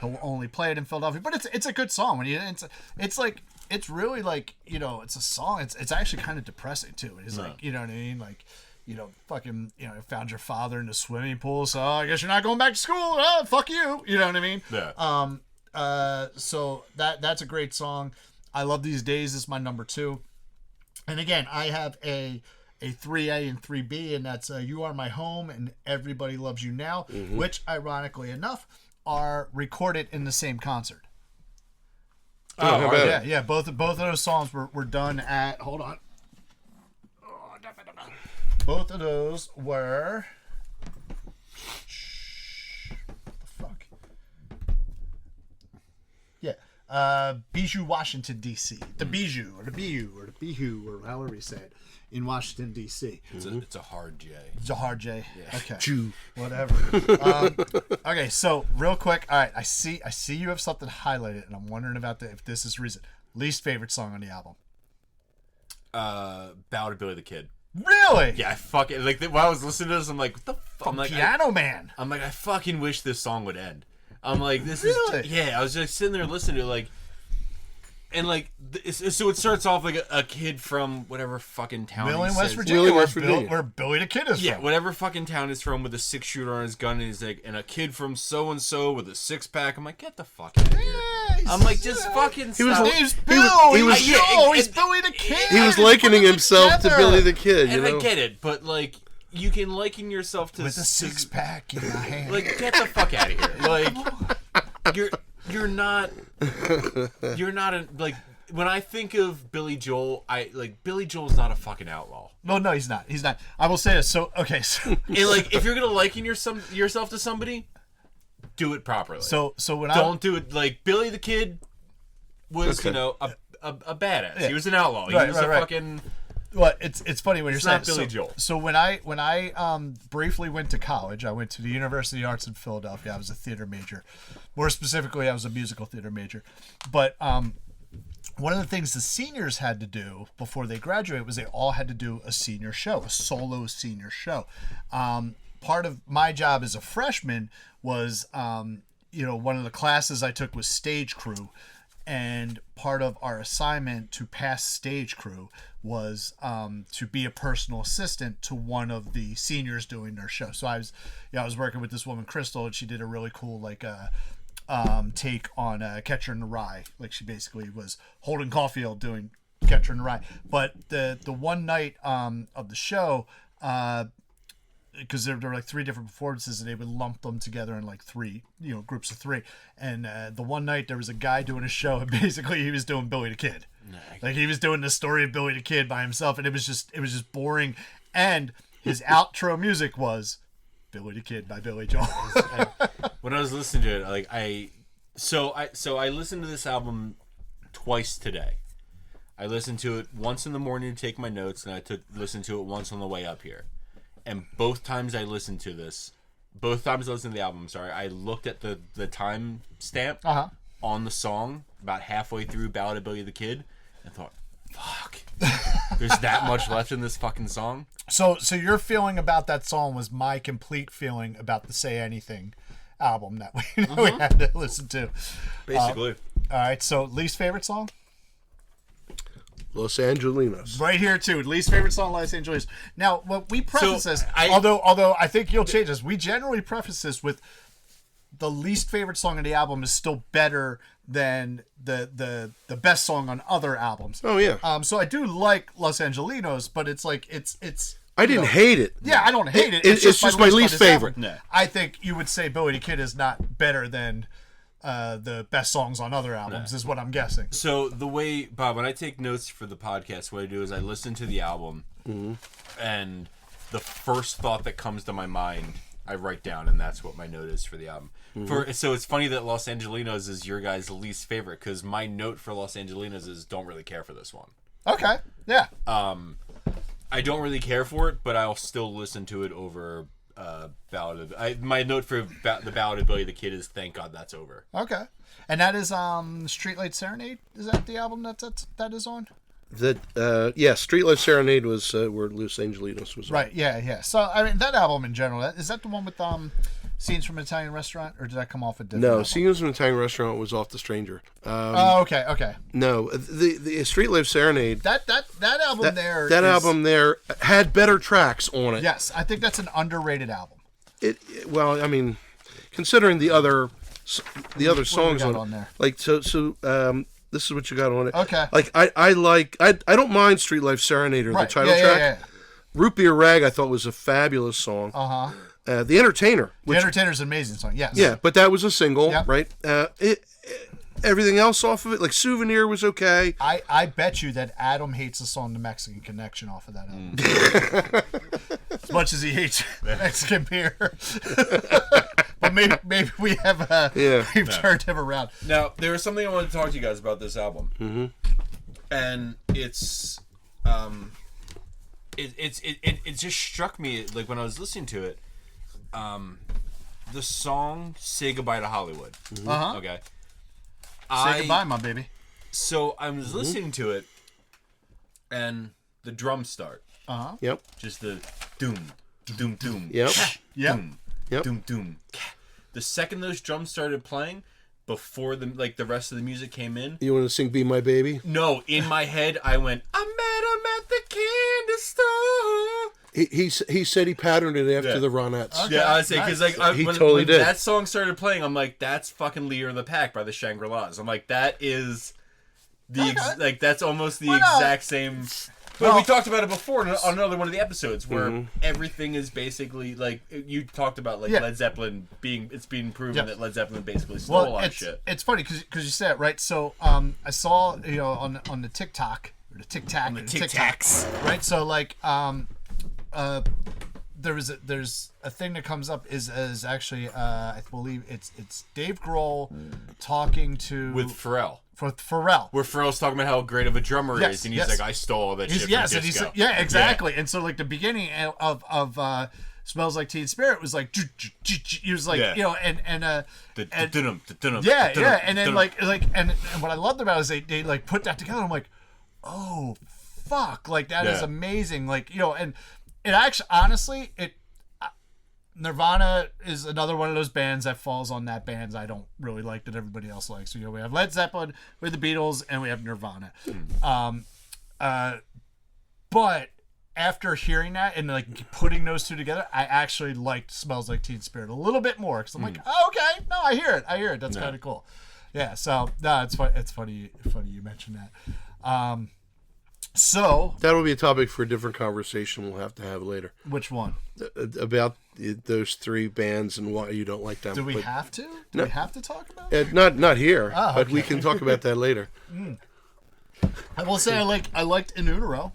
[SPEAKER 1] he'll only play it in Philadelphia, but it's a good song. It's really like, it's a song. It's actually kind of depressing too. It's like, you know what I mean? Like, fucking, found your father in the swimming pool, so I guess you're not going back to school. Oh, fuck you. You know what I mean?
[SPEAKER 2] Yeah.
[SPEAKER 1] So that's a great song. I Love These Days is my number 2. And again, I have a 3A and 3B, and that's You Are My Home and Everybody Loves You Now, which, ironically enough, are recorded in the same concert. Yeah. Both of those songs were done at. Hold on. Both of those were. What the fuck? Yeah. Bijou, Washington, D.C. The Bijou, or the Bijou, or however you say it, in Washington, D.C.
[SPEAKER 2] It's a hard J.
[SPEAKER 1] It's a hard J. Yeah. Okay.
[SPEAKER 3] Jew.
[SPEAKER 1] Whatever. Okay, so real quick. All right, I see you have something highlighted, and I'm wondering about if this is reason. Least favorite song on the album.
[SPEAKER 2] Ballad of Billy the Kid.
[SPEAKER 1] Really?
[SPEAKER 2] Yeah, I fucking like while I was listening to this, I'm like, what the fuck? I'm like,
[SPEAKER 1] Piano Man.
[SPEAKER 2] I'm like, I fucking wish this song would end. I'm like, this
[SPEAKER 1] Really?
[SPEAKER 2] is yeah. I was just sitting there listening to it, like, and like, so it starts off like a kid from whatever fucking town.
[SPEAKER 1] Wheeling, West
[SPEAKER 2] says.
[SPEAKER 1] Virginia,
[SPEAKER 3] Wheeling, West Virginia.
[SPEAKER 1] where Billy the Kid is
[SPEAKER 2] Yeah,
[SPEAKER 1] from.
[SPEAKER 2] whatever fucking town is from with a 6-shooter on his gun, and he's like, and a kid from so and so with a 6-pack. I'm like, get the fuck out of here. I'm like, just fucking stop.
[SPEAKER 1] He's Bill.
[SPEAKER 3] he was-
[SPEAKER 1] He's
[SPEAKER 2] yeah,
[SPEAKER 1] Joe.
[SPEAKER 2] it-
[SPEAKER 1] He's
[SPEAKER 2] it-
[SPEAKER 1] Billy the Kid.
[SPEAKER 3] He was
[SPEAKER 1] Put
[SPEAKER 3] likening
[SPEAKER 1] them
[SPEAKER 3] himself to
[SPEAKER 1] together.
[SPEAKER 3] Billy the Kid, you
[SPEAKER 2] And
[SPEAKER 3] know?
[SPEAKER 2] I get it, but like, you can liken yourself to
[SPEAKER 1] With a 6-pack in my hand.
[SPEAKER 2] like, get the fuck out of here. Like, you're not like, when I think of Billy Joel, Billy Joel's not a fucking outlaw.
[SPEAKER 1] No, he's not. He's not. I will say this. So, okay. So,
[SPEAKER 2] And like, if you're gonna liken yourself to somebody, do it properly.
[SPEAKER 1] so when
[SPEAKER 2] Don't do it like Billy the Kid was,
[SPEAKER 3] Okay.
[SPEAKER 2] you know, a badass.
[SPEAKER 1] Yeah.
[SPEAKER 2] He was an outlaw. He
[SPEAKER 1] Right,
[SPEAKER 2] was
[SPEAKER 1] right,
[SPEAKER 2] a
[SPEAKER 1] right.
[SPEAKER 2] fucking.
[SPEAKER 1] well, it's funny when you're
[SPEAKER 2] It's
[SPEAKER 1] saying
[SPEAKER 2] not Billy
[SPEAKER 1] so,
[SPEAKER 2] Joel.
[SPEAKER 1] So when I briefly went to college, I went to the University of Arts in Philadelphia. I was a theater major. More specifically, I was a musical theater major. But one of the things the seniors had to do before they graduated was they all had to do a senior show, a solo senior show. Part of my job as a freshman was, one of the classes I took was stage crew. And part of our assignment to pass stage crew was to be a personal assistant to one of the seniors doing their show. So I was working with this woman, Crystal, and she did a really cool take on Catcher in the Rye. Like, she basically was Holden Caulfield doing Catcher in the Rye. But the one night of the show, because there were like 3 different performances, and they would lump them together in like 3, groups of 3. And the one night there was a guy doing a show, and basically he was doing Billy the Kid. Like, he was doing the story of Billy the Kid by himself, and it was just boring. And his outro music was Billy the Kid by Billy Joel.
[SPEAKER 2] When I was listening to it, like I listened to this album twice today. I listened to it once in the morning to take my notes, and I listened to it once on the way up here. And both times I listened to the album, I looked at the time stamp on the song about halfway through Ballad of Billy the Kid and thought, fuck, there's that much left in this fucking song.
[SPEAKER 1] So your feeling about that song was my complete feeling about the Say Anything album that we had to listen to.
[SPEAKER 2] Basically.
[SPEAKER 1] All right, so least favorite song?
[SPEAKER 3] Los Angelinos.
[SPEAKER 1] Right here too. Least favorite song, Los Angeles. Now, what we preface
[SPEAKER 2] So,
[SPEAKER 1] this,
[SPEAKER 2] I-
[SPEAKER 1] although I think you'll change this, we generally preface this with the least favorite song of the album is still better than the best song on other albums.
[SPEAKER 3] Oh, yeah.
[SPEAKER 1] So I do like Los Angelinos, but it's like it's.
[SPEAKER 3] I didn't hate it.
[SPEAKER 1] Yeah, I don't hate it.
[SPEAKER 3] It's just my least favorite.
[SPEAKER 2] No.
[SPEAKER 1] I think you would say Billy the Kid is not better than the best songs on other albums, is what I'm guessing.
[SPEAKER 2] So the way, Bob, when I take notes for the podcast, what I do is I listen to the album, and the first thought that comes to my mind, I write down, and that's what my note is for the album. So it's funny that Los Angelinos is your guys' least favorite, because my note for Los Angelinos is don't really care for this one.
[SPEAKER 1] Okay, yeah.
[SPEAKER 2] I don't really care for it, but I'll still listen to it over Ballad of... my note for the Ballad of Billy the Kid is thank God that's over.
[SPEAKER 1] Okay. And that is Streetlight Serenade? Is that the album that is on?
[SPEAKER 3] Streetlight Serenade was where Los Angelinos was on.
[SPEAKER 1] Right, yeah. So, I mean, that album in general, is that the one with Scenes from an Italian Restaurant, or did that come off a different album?
[SPEAKER 3] Scenes from an Italian Restaurant was off The Stranger.
[SPEAKER 1] Okay.
[SPEAKER 3] No, the Streetlight Serenade...
[SPEAKER 1] That album
[SPEAKER 3] That album there had better tracks on it.
[SPEAKER 1] Yes, I think that's an underrated album.
[SPEAKER 3] Well, I mean, considering the other songs
[SPEAKER 1] got
[SPEAKER 3] on
[SPEAKER 1] on there?
[SPEAKER 3] Like this is what you got on it.
[SPEAKER 1] Okay.
[SPEAKER 3] Like I don't mind Street Life Serenader,
[SPEAKER 1] Right.
[SPEAKER 3] the title
[SPEAKER 1] yeah,
[SPEAKER 3] track.
[SPEAKER 1] Yeah.
[SPEAKER 3] Root Beer Rag I thought was a fabulous song. The Entertainer.
[SPEAKER 1] The Entertainer's an amazing song, yes.
[SPEAKER 3] Yeah, but that was a single,
[SPEAKER 1] Yep.
[SPEAKER 3] right? Everything else off of it, like Souvenir was okay.
[SPEAKER 1] I bet you that Adam hates the song The Mexican Connection off of that album. As much as he hates Mexican beer. But maybe we have we've turned him around.
[SPEAKER 2] Now, there was something I wanted to talk to you guys about this album. And it's it just struck me, like, when I was listening to it, the song Say Goodbye to Hollywood. Okay.
[SPEAKER 1] Say goodbye, my baby.
[SPEAKER 2] So I was listening to it, and the drums start.
[SPEAKER 3] Yep.
[SPEAKER 2] Just the doom, doom, doom.
[SPEAKER 3] Yep.
[SPEAKER 1] Yep.
[SPEAKER 2] Doom,
[SPEAKER 3] Yep.
[SPEAKER 2] doom, doom. The second those drums started playing, before the rest of the music came in.
[SPEAKER 3] You want to sing "Be My Baby"?
[SPEAKER 2] No, in my head I went, I met him at the candy store.
[SPEAKER 3] He said he patterned it after
[SPEAKER 2] Yeah.
[SPEAKER 3] the Ronettes.
[SPEAKER 1] Okay.
[SPEAKER 2] Yeah, I say because like
[SPEAKER 3] He
[SPEAKER 2] when
[SPEAKER 3] totally did.
[SPEAKER 2] that song started playing, I'm like, that's fucking Leader of the Pack by the Shangri-Las. I'm like, that is the that's almost the exact same. But we talked about it before on another one of the episodes where everything is basically like you talked about like Led Zeppelin it's being proven that Led Zeppelin basically stole a lot of shit.
[SPEAKER 1] It's funny because you said it right. So I saw on the TikTok or the Tic Tac,
[SPEAKER 2] The Tic Tacs,
[SPEAKER 1] right? So like there's a thing that comes up is actually I believe it's Dave Grohl talking to
[SPEAKER 2] with Pharrell.
[SPEAKER 1] for Pharrell.
[SPEAKER 2] Where Pharrell's talking about how great of a drummer he is, and he's like, I stole all that shit from
[SPEAKER 1] and
[SPEAKER 2] disco.
[SPEAKER 1] exactly. And so like the beginning of Smells Like Teen Spirit was like he was like and then like and what I loved about it is they like put that together. I'm like, oh fuck, like that is amazing. Like and it actually honestly Nirvana is another one of those bands that falls on that bands I don't really like that everybody else likes. So, we have Led Zeppelin, we have the Beatles, and we have Nirvana. But after hearing that and like putting those two together, I actually liked Smells Like Teen Spirit a little bit more because I'm like, oh, okay, no, I hear it. That's kind of cool. Yeah. So no, it's funny. It's funny you mentioned that. So
[SPEAKER 3] That'll be a topic for a different conversation we'll have to have later.
[SPEAKER 1] Which one?
[SPEAKER 3] About those three bands and why you don't like them.
[SPEAKER 1] Do we have to? Do we have to talk about it?
[SPEAKER 3] Not here,
[SPEAKER 1] Oh,
[SPEAKER 3] but we can talk about that later.
[SPEAKER 1] I will say I liked In Utero,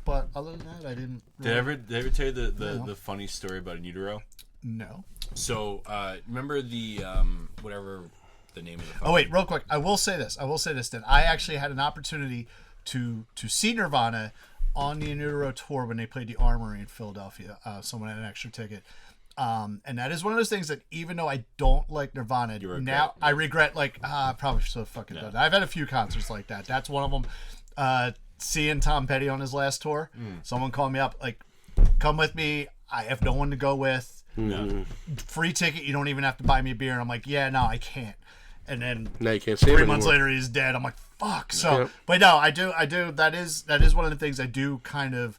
[SPEAKER 1] but other than that, I didn't. Really...
[SPEAKER 2] Did I ever tell you the funny story about In Utero?
[SPEAKER 1] No.
[SPEAKER 2] So remember the whatever the name of the.
[SPEAKER 1] Oh wait, real quick. I will say this. That I actually had an opportunity to see Nirvana on the In Utero tour when they played the Armory in Philadelphia. Someone had an extra ticket. And that is one of those things that even though I don't like Nirvana, now I regret I probably should have fucking done that. I've had a few concerts like that. That's one of them. Seeing Tom Petty on his last tour, someone called me up like, come with me. I have no one to go with. Free ticket. You don't even have to buy me a beer. And I'm like, yeah, no, I can't. And then
[SPEAKER 3] Now you can't see him
[SPEAKER 1] 3 months
[SPEAKER 3] anymore.
[SPEAKER 1] later, he's dead. I'm like, fuck. So, but no, I do. That is one of the things I do kind of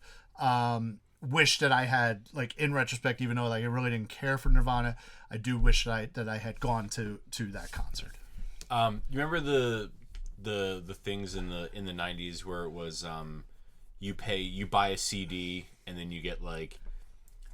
[SPEAKER 1] wish that I had, like in retrospect, even though like I really didn't care for Nirvana, I do wish that I had gone to that concert.
[SPEAKER 2] You remember the things in the 90s where it was you buy a CD and then you get like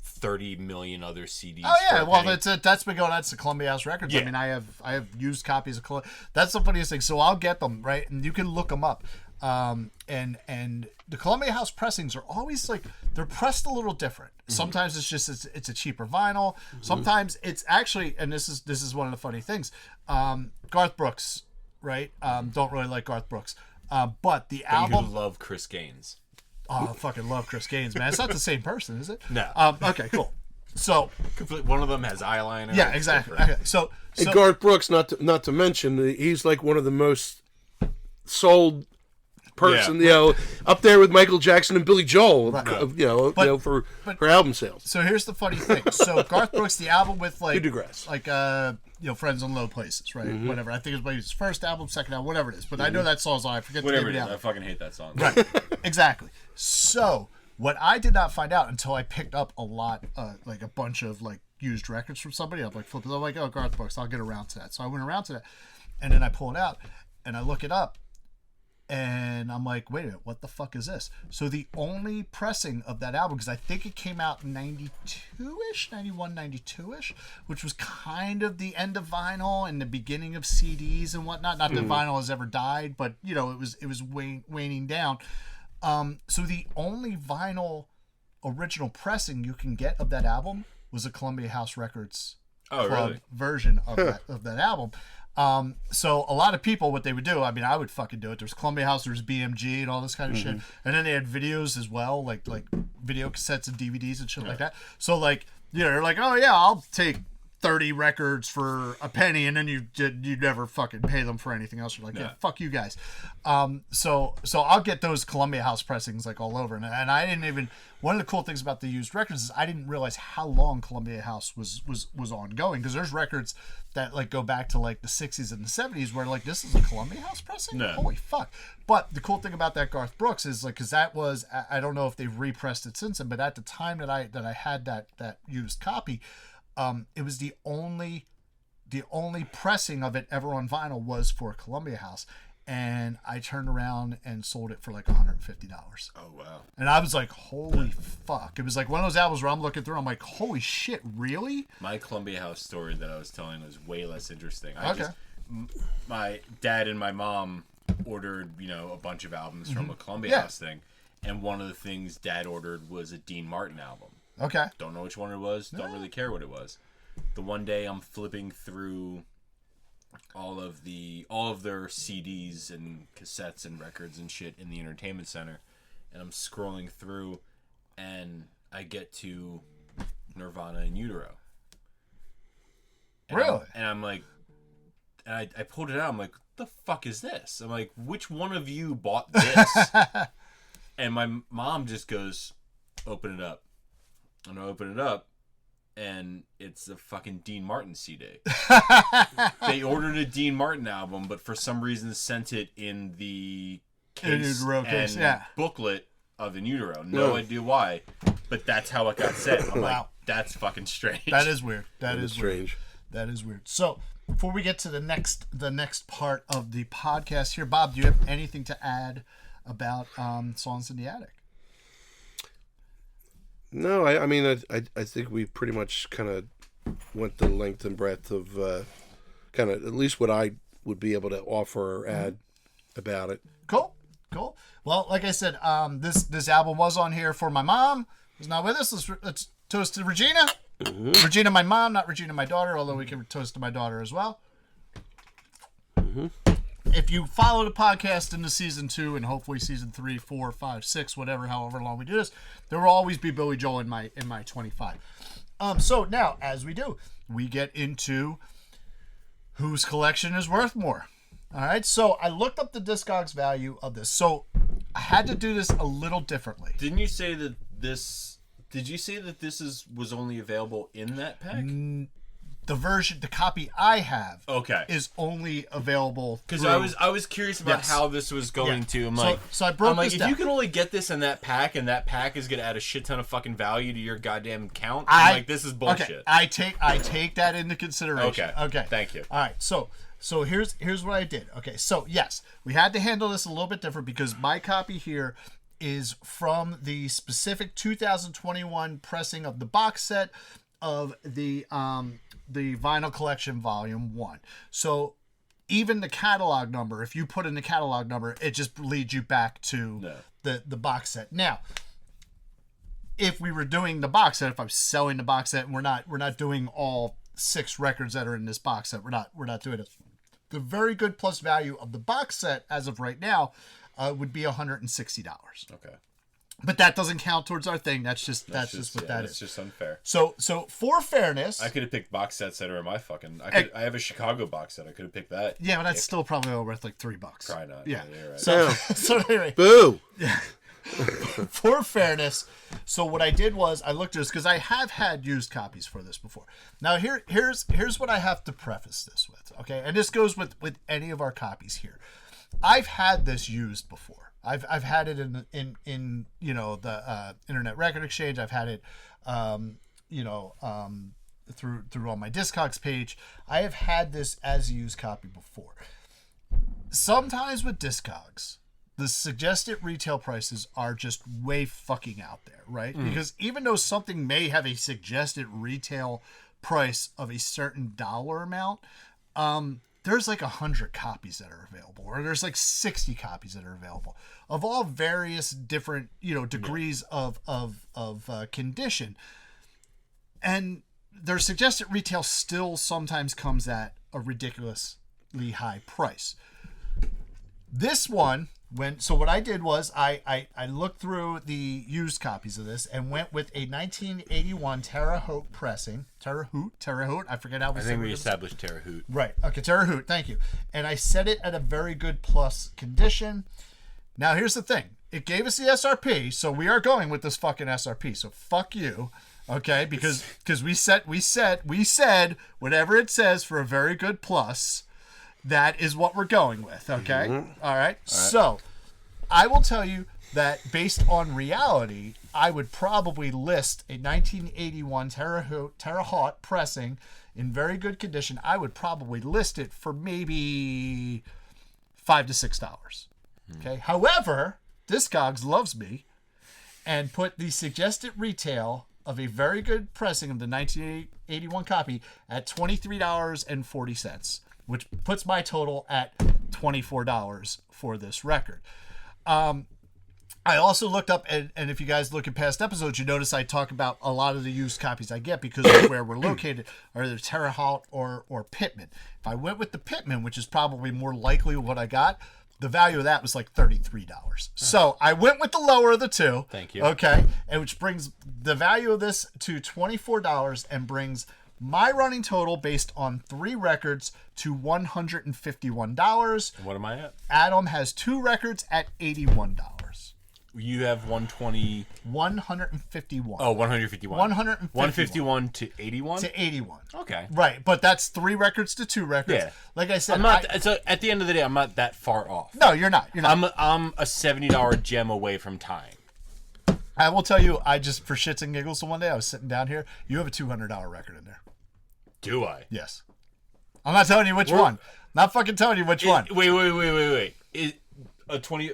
[SPEAKER 2] 30 million other CDs.
[SPEAKER 1] Oh yeah, well that's been going on. That's the Columbia House Records.
[SPEAKER 2] Yeah.
[SPEAKER 1] I mean, I have used copies of Columbia. That's the funniest thing. So I'll get them right, and you can look them up. And the Columbia House pressings are always like they're pressed a little different. Sometimes it's just it's a cheaper vinyl. Sometimes it's actually, and this is one of the funny things. Garth Brooks, right? Don't really like Garth Brooks, but the album.
[SPEAKER 2] You love Chris Gaines.
[SPEAKER 1] Oh, I fucking love Chris Gaines, man. It's not the same person, is it?
[SPEAKER 2] No.
[SPEAKER 1] Okay, cool. So
[SPEAKER 2] One of them has eyeliner.
[SPEAKER 1] yeah, exactly. Okay, so
[SPEAKER 3] And Garth Brooks, not to mention, he's like one of the most sold person, up there with Michael Jackson and Billy Joel, for album sales.
[SPEAKER 1] So here's the funny thing. So Garth Brooks, the album with like
[SPEAKER 3] digress.
[SPEAKER 1] Friends on Low Places, right? Whatever. I think it was his first album, second album, whatever it is. But I know that song's on. I forget the name
[SPEAKER 2] Whatever
[SPEAKER 1] of
[SPEAKER 2] it
[SPEAKER 1] the
[SPEAKER 2] is, I
[SPEAKER 1] album.
[SPEAKER 2] fucking hate that song.
[SPEAKER 1] Right. Exactly. So what I did not find out until I picked up a bunch of like used records from somebody, I'm like flipping. I'm like, oh, Garth Brooks, I'll get around to that. So I went around to that, and then I pull it out and I look it up. And I'm like, wait a minute, what the fuck is this? So the only pressing of that album, because I think it came out in 92-ish, 91, 92-ish, which was kind of the end of vinyl and the beginning of CDs and whatnot. Not that vinyl has ever died, but, it was waning down. So the only vinyl original pressing you can get of that album was a Columbia House Records Club version of that album. So a lot of people, what they would do, I mean, I would fucking do it. There's Columbia House, there's BMG and all this kind of shit. And then they had videos as well, like video cassettes and DVDs and shit like that. So like, they're like, oh yeah, I'll take 30 records for a penny, and then you never fucking pay them for anything else. You're like, yeah, fuck you guys. So I'll get those Columbia House pressings like all over, and I didn't even. One of the cool things about the used records is I didn't realize how long Columbia House was ongoing, because there's records that like go back to like the 60s and the 70s where like, this is a Columbia House pressing.
[SPEAKER 2] No.
[SPEAKER 1] Holy fuck. But the cool thing about that Garth Brooks is like, because that was, I don't know if they've repressed it since then, but at the time that I had that used copy, it was the only pressing of it ever on vinyl was for Columbia House, and I turned around and sold it for like $150.
[SPEAKER 2] Oh wow!
[SPEAKER 1] And I was like, holy fuck! It was like one of those albums where I'm looking through, I'm like, holy shit, really?
[SPEAKER 2] My Columbia House story that I was telling was way less interesting.
[SPEAKER 1] Okay.
[SPEAKER 2] My dad and my mom ordered, a bunch of albums from a Columbia
[SPEAKER 1] Yeah.
[SPEAKER 2] House thing, and one of the things Dad ordered was a Dean Martin album.
[SPEAKER 1] Okay.
[SPEAKER 2] Don't know which one it was. Don't really care what it was. The one day I'm flipping through all of their CDs and cassettes and records and shit in the entertainment center, and I'm scrolling through, and I get to Nirvana in Utero. And
[SPEAKER 1] Really?
[SPEAKER 2] I'm like, and I pulled it out. I'm like, what the fuck is this? I'm like, which one of you bought this? And my mom just goes, open it up. And I open it up, and it's a fucking Dean Martin CD. They ordered a Dean Martin album, but for some reason sent it in the case and booklet of In Utero. No idea why, but that's how it got sent. I'm like, that's fucking strange.
[SPEAKER 1] That is weird.
[SPEAKER 3] That is strange.
[SPEAKER 1] That is weird. So before we get to the next part of the podcast here, Bob, do you have anything to add about Songs in the Attic?
[SPEAKER 3] No, I mean, I think we pretty much kind of went the length and breadth of kind of at least what I would be able to offer or add about it.
[SPEAKER 1] Cool. Well, like I said, this album was on here for my mom, who's not with us. Let's toast to Regina. Mm-hmm. Regina, my mom, not Regina, my daughter, although we can toast to my daughter as well. Mm-hmm. If you follow the podcast into season 2 and hopefully season 3, 4, 5, 6, whatever, however long we do this, there will always be Billy Joel in my 25. So now, as we do, we get into whose collection is worth more. All right, so I looked up the Discogs value of this. So I had to do this a little differently.
[SPEAKER 2] Didn't you say that this? Did you say that this was only available in that pack?
[SPEAKER 1] The copy I have,
[SPEAKER 2] okay,
[SPEAKER 1] is only available
[SPEAKER 2] because I was curious about how this was going to. I'm like,
[SPEAKER 1] so I broke this
[SPEAKER 2] if
[SPEAKER 1] down.
[SPEAKER 2] you can only get this in that pack, and that pack is gonna add a shit ton of fucking value to your goddamn count, I'm like, this is bullshit.
[SPEAKER 1] Okay, I take that into consideration. Okay,
[SPEAKER 2] thank you.
[SPEAKER 1] All right, so here's what I did. Okay, so yes, we had to handle this a little bit different because my copy here is from the specific 2021 pressing of the box set of the Vinyl Collection Volume 1. So even the catalog number, if you put in the catalog number, it just leads you back to the box set. Now, if we were doing the box set, if I'm selling the box set, and we're not doing all 6 records that are in this box set, we're not doing it. The very good plus value of the box set as of right now would be $160.
[SPEAKER 2] Okay.
[SPEAKER 1] But that doesn't count towards our thing. That's just what that is.
[SPEAKER 2] That's just unfair.
[SPEAKER 1] So for fairness,
[SPEAKER 2] I could have picked box sets that are in my fucking. I have a Chicago box set. I could have picked that.
[SPEAKER 1] Yeah, but that's still probably worth like $3.
[SPEAKER 2] Probably not.
[SPEAKER 1] Yeah.
[SPEAKER 2] You're right.
[SPEAKER 1] So anyway.
[SPEAKER 3] Boo.
[SPEAKER 1] For fairness, so what I did was I looked at this because I have had used copies for this before. Now here's what I have to preface this with. Okay, and this goes with any of our copies here. I've had this used before. I've had it in the Internet Record Exchange. I've had it through on my Discogs page. I have had this as a used copy before. Sometimes with Discogs, the suggested retail prices are just way fucking out there, right? Because even though something may have a suggested retail price of a certain dollar amount, there's like 100 copies that are available, or there's like 60 copies that are available of all various different, degrees of condition. And their suggested retail still sometimes comes at a ridiculously high price. This one So what I did was I looked through the used copies of this and went with a 1981 Terre Haute pressing. Terre Haute. I forget how we
[SPEAKER 2] I think we established Terre Haute.
[SPEAKER 1] Right. Okay, Terre Haute. Thank you. And I set it at a very good plus condition. Now here's the thing. It gave us the SRP, so we are going with this fucking SRP. So fuck you. Okay, because we said whatever it says for a very good plus, that is what we're going with. Okay, all right. So I will tell you that based on reality, I would probably list a 1981 Terre Haute pressing in very good condition. I would probably list it for maybe $5 to $6. Okay. However, Discogs loves me and put the suggested retail of a very good pressing of the 1981 copy at $23.40, which puts my total at $24 for this record. I also looked up, and if you guys look at past episodes, you notice I talk about a lot of the used copies I get because of where we're located, are either Terre Haute or Pittman. If I went with the Pittman, which is probably more likely what I got, the value of that was like $33. So I went with the lower of the two.
[SPEAKER 2] Thank you.
[SPEAKER 1] Okay, and which brings the value of this to $24 and brings my running total based on 3 records to $151.
[SPEAKER 2] What am I at?
[SPEAKER 1] Adam has 2 records at $81.
[SPEAKER 2] You have 120.
[SPEAKER 1] 151.
[SPEAKER 2] Oh, 151. 151 to 81?
[SPEAKER 1] To 81.
[SPEAKER 2] Okay.
[SPEAKER 1] Right, but that's 3 records to 2 records.
[SPEAKER 2] Yeah.
[SPEAKER 1] Like I said,
[SPEAKER 2] I'm not. So at the end of the day, I'm not that far off.
[SPEAKER 1] No, you're not. You're not.
[SPEAKER 2] I'm a $70 gem away from tying.
[SPEAKER 1] I will tell you, I just, for shits and giggles, one day I was sitting down here. You have a $200 record in there.
[SPEAKER 2] Do I?
[SPEAKER 1] Yes. I'm not telling you which one. Not fucking telling you which one.
[SPEAKER 2] Wait. Is a 20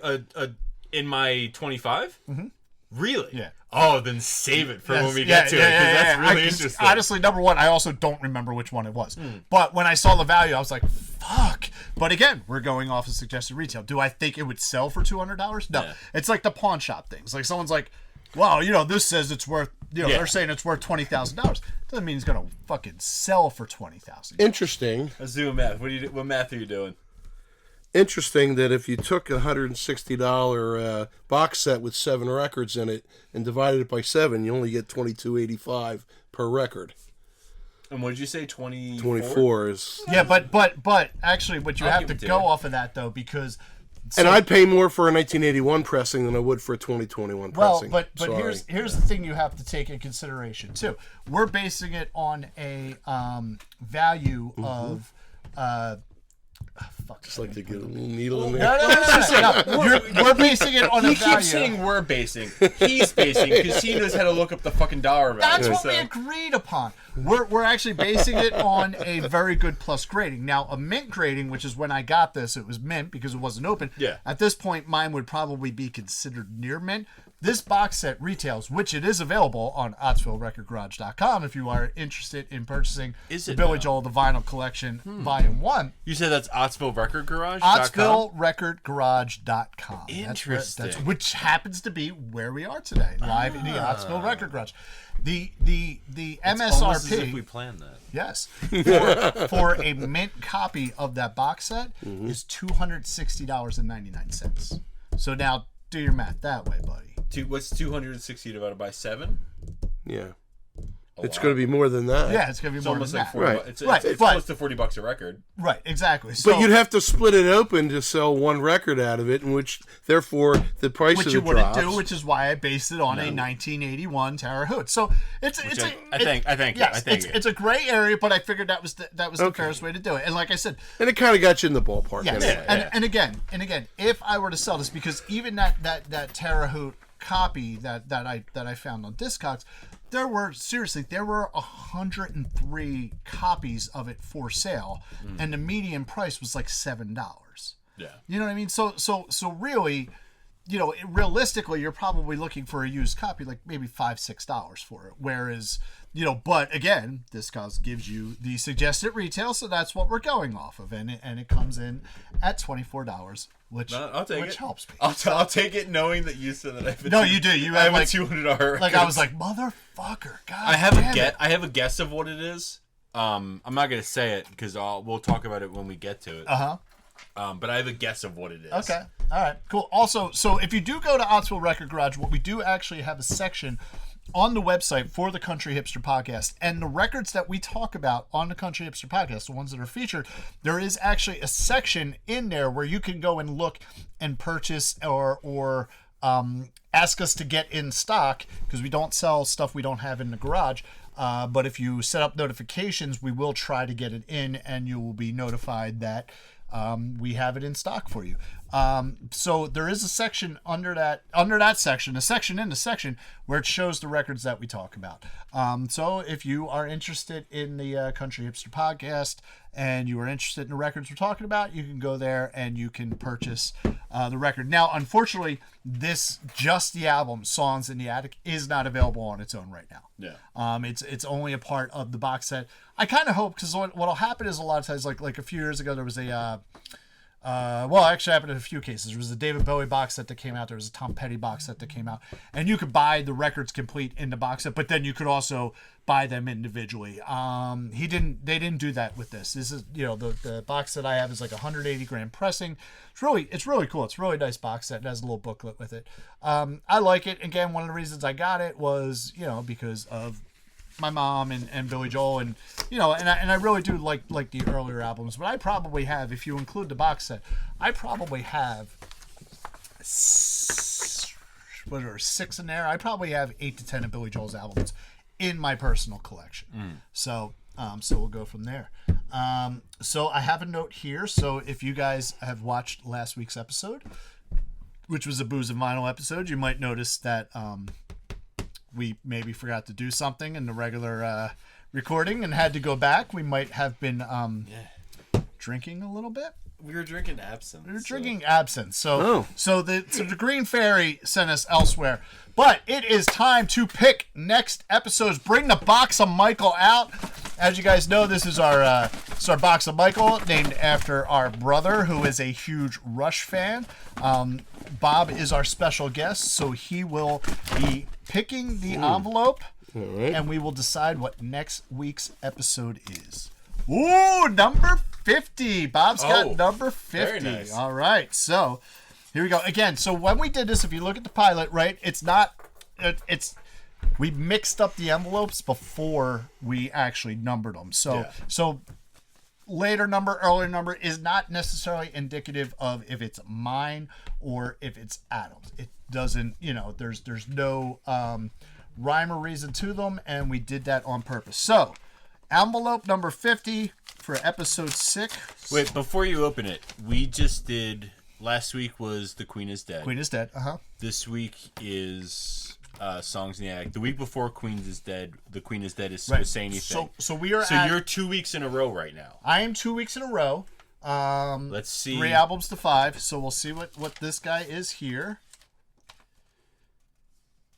[SPEAKER 2] in my 25? Mm-hmm. Really?
[SPEAKER 1] Yeah.
[SPEAKER 2] Oh, then save it for when we get to it, because that's really interesting.
[SPEAKER 1] Honestly, number one, I also don't remember which one it was. But when I saw the value, I was like, fuck. But again, we're going off of suggested retail. Do I think it would sell for $200? No. Yeah. It's like the pawn shop things. Like someone's like, well, this says it's worth, they're saying it's worth $20,000. Doesn't mean it's going to fucking sell for $20,000.
[SPEAKER 3] Interesting.
[SPEAKER 2] Let's do math. What math are you doing?
[SPEAKER 3] Interesting that if you took a $160 box set with 7 records in it and divided it by 7, you only get $22.85 per record.
[SPEAKER 2] And what did you say?
[SPEAKER 3] 24 is.
[SPEAKER 1] Yeah, but actually, what you have to go off of that though, because.
[SPEAKER 3] And I'd pay more for a 1981 pressing than I would for a 2021 pressing.
[SPEAKER 1] Well, but here's the thing you have to take in consideration too. We're basing it on a value of.
[SPEAKER 3] Just like to get a little needle in there.
[SPEAKER 1] No. We're basing it on a value.
[SPEAKER 2] He keeps saying we're basing. He's basing because he knows how to look up the fucking dollar value.
[SPEAKER 1] That's what we agreed upon. We're actually basing it on a very good plus grading. Now, a mint grading, which is when I got this, it was mint because it wasn't open.
[SPEAKER 2] Yeah.
[SPEAKER 1] At this point, mine would probably be considered near mint. This box set retails, which it is available on OttsvilleRecordGarage.com if you are interested in purchasing the Billy Joel The Vinyl Collection Volume 1.
[SPEAKER 2] You said that's OttsvilleRecordGarage.com?
[SPEAKER 1] OttsvilleRecordGarage.com.
[SPEAKER 2] Interesting.
[SPEAKER 1] That's which happens to be where we are today, live in the Ottsville Record Garage. The MSRP.
[SPEAKER 2] Almost as if we planned that.
[SPEAKER 1] Yes. For a mint copy of that box set is $260.99. So now do your math that way, buddy.
[SPEAKER 2] What's 260 divided by 7?
[SPEAKER 3] Yeah. It's going to be more than that.
[SPEAKER 1] Yeah, it's going to be more than that.
[SPEAKER 3] Right.
[SPEAKER 2] It's close to $40 a record.
[SPEAKER 1] Right, exactly. So,
[SPEAKER 3] but you'd have to split it open to sell 1 record out of it, in which, therefore, the price of it drops. Which you wouldn't do,
[SPEAKER 1] which is why I based it on a 1981 Terre Haute. So it's a gray area, but I figured that was the fairest way to do it. And like I said,
[SPEAKER 3] and it kind of got you in the ballpark.
[SPEAKER 1] Yes.
[SPEAKER 3] Anyway.
[SPEAKER 1] And again, if I were to sell this, because even that Terre Haute copy that I found on Discogs, there were 103 copies of it for sale, and the median price was like $7.
[SPEAKER 2] Yeah,
[SPEAKER 1] you know what I mean. So really, realistically, you're probably looking for a used copy like maybe $5-6 for it. Whereas, but again, Discogs gives you the suggested retail, so that's what we're going off of, and it comes in at $24. Which helps me.
[SPEAKER 2] I'll take it, knowing that you said that I have a
[SPEAKER 1] you do. You
[SPEAKER 2] have
[SPEAKER 1] like
[SPEAKER 2] a $200.
[SPEAKER 1] Like I was like, motherfucker. God,
[SPEAKER 2] I have a guess of what it is. I'm not gonna say it because we'll talk about it when we get to it.
[SPEAKER 1] But
[SPEAKER 2] I have a guess of what it is.
[SPEAKER 1] Okay. All right, cool. Also, so if you do go to Ottsville Record Garage, what we do actually have a section on the website for the Country Hipster podcast, and the records that we talk about on the Country Hipster podcast, the ones that are featured, there is actually a section in there where you can go and look and purchase or ask us to get in stock, because we don't sell stuff we don't have in the garage. But if you set up notifications, we will try to get it in, and you will be notified that we have it in stock for you. So there is a section under that section, a section in the section where it shows the records that we talk about. So if you are interested in the Country Hipster podcast and you are interested in the records we're talking about, you can go there and you can purchase the record. Now, unfortunately, just the album Songs in the Attic is not available on its own right now.
[SPEAKER 2] Yeah.
[SPEAKER 1] It's only a part of the box set. I kind of hope, because what'll happen is a lot of times, like a few years ago, there was a actually happened in a few cases. There was a David Bowie box set that came out. There was a Tom Petty box set that came out, and you could buy the records complete in the box set, but then you could also buy them individually. They didn't do that with this. This is, the box set I have is like 180 gram pressing. It's really cool. It's a really nice box set. It has a little booklet with it. I like it. Again, one of the reasons I got it was, because of my mom and Billy Joel, and I really do like the earlier albums. But I probably have, if you include the box set, I probably have 6 in there. I probably have 8 to 10 of Billy Joel's albums in my personal collection. So we'll go from there. So I have a note here. So if you guys have watched last week's episode, which was a Booze and Vinyl episode, you might notice that we maybe forgot to do something in the regular recording and had to go back. We might have been drinking a little bit.
[SPEAKER 4] We were drinking absinthe.
[SPEAKER 1] So the Green Fairy sent us elsewhere. But it is time to pick next episodes. Bring the Box of Michael out. As you guys know, this is our Box of Michael, named after our brother, who is a huge Rush fan. Bob is our special guest, so he will be picking the envelope,
[SPEAKER 3] All right.
[SPEAKER 1] and we will decide what next week's episode is. Ooh, number 50. Bob's got number 50.
[SPEAKER 4] Very nice.
[SPEAKER 1] All right, so here we go. Again, so when we did this, if you look at the pilot, right, we mixed up the envelopes before we actually numbered them. So later number, earlier number is not necessarily indicative of if it's mine or if it's Adam's. It doesn't, there's no rhyme or reason to them, and we did that on purpose. So, envelope number 50 for episode 6.
[SPEAKER 2] Wait, before you open it, we just did. Last week was The Queen is Dead.
[SPEAKER 1] Queen is Dead.
[SPEAKER 2] This week is Songs in the Attic. The week before Queen is Dead, The Queen is Dead is
[SPEAKER 1] Right.
[SPEAKER 2] Say Anything.
[SPEAKER 1] So we are.
[SPEAKER 2] So you're 2 weeks in a row right now.
[SPEAKER 1] I am 2 weeks in a row.
[SPEAKER 2] Let's see.
[SPEAKER 1] 3 albums to 5. So we'll see what this guy is here.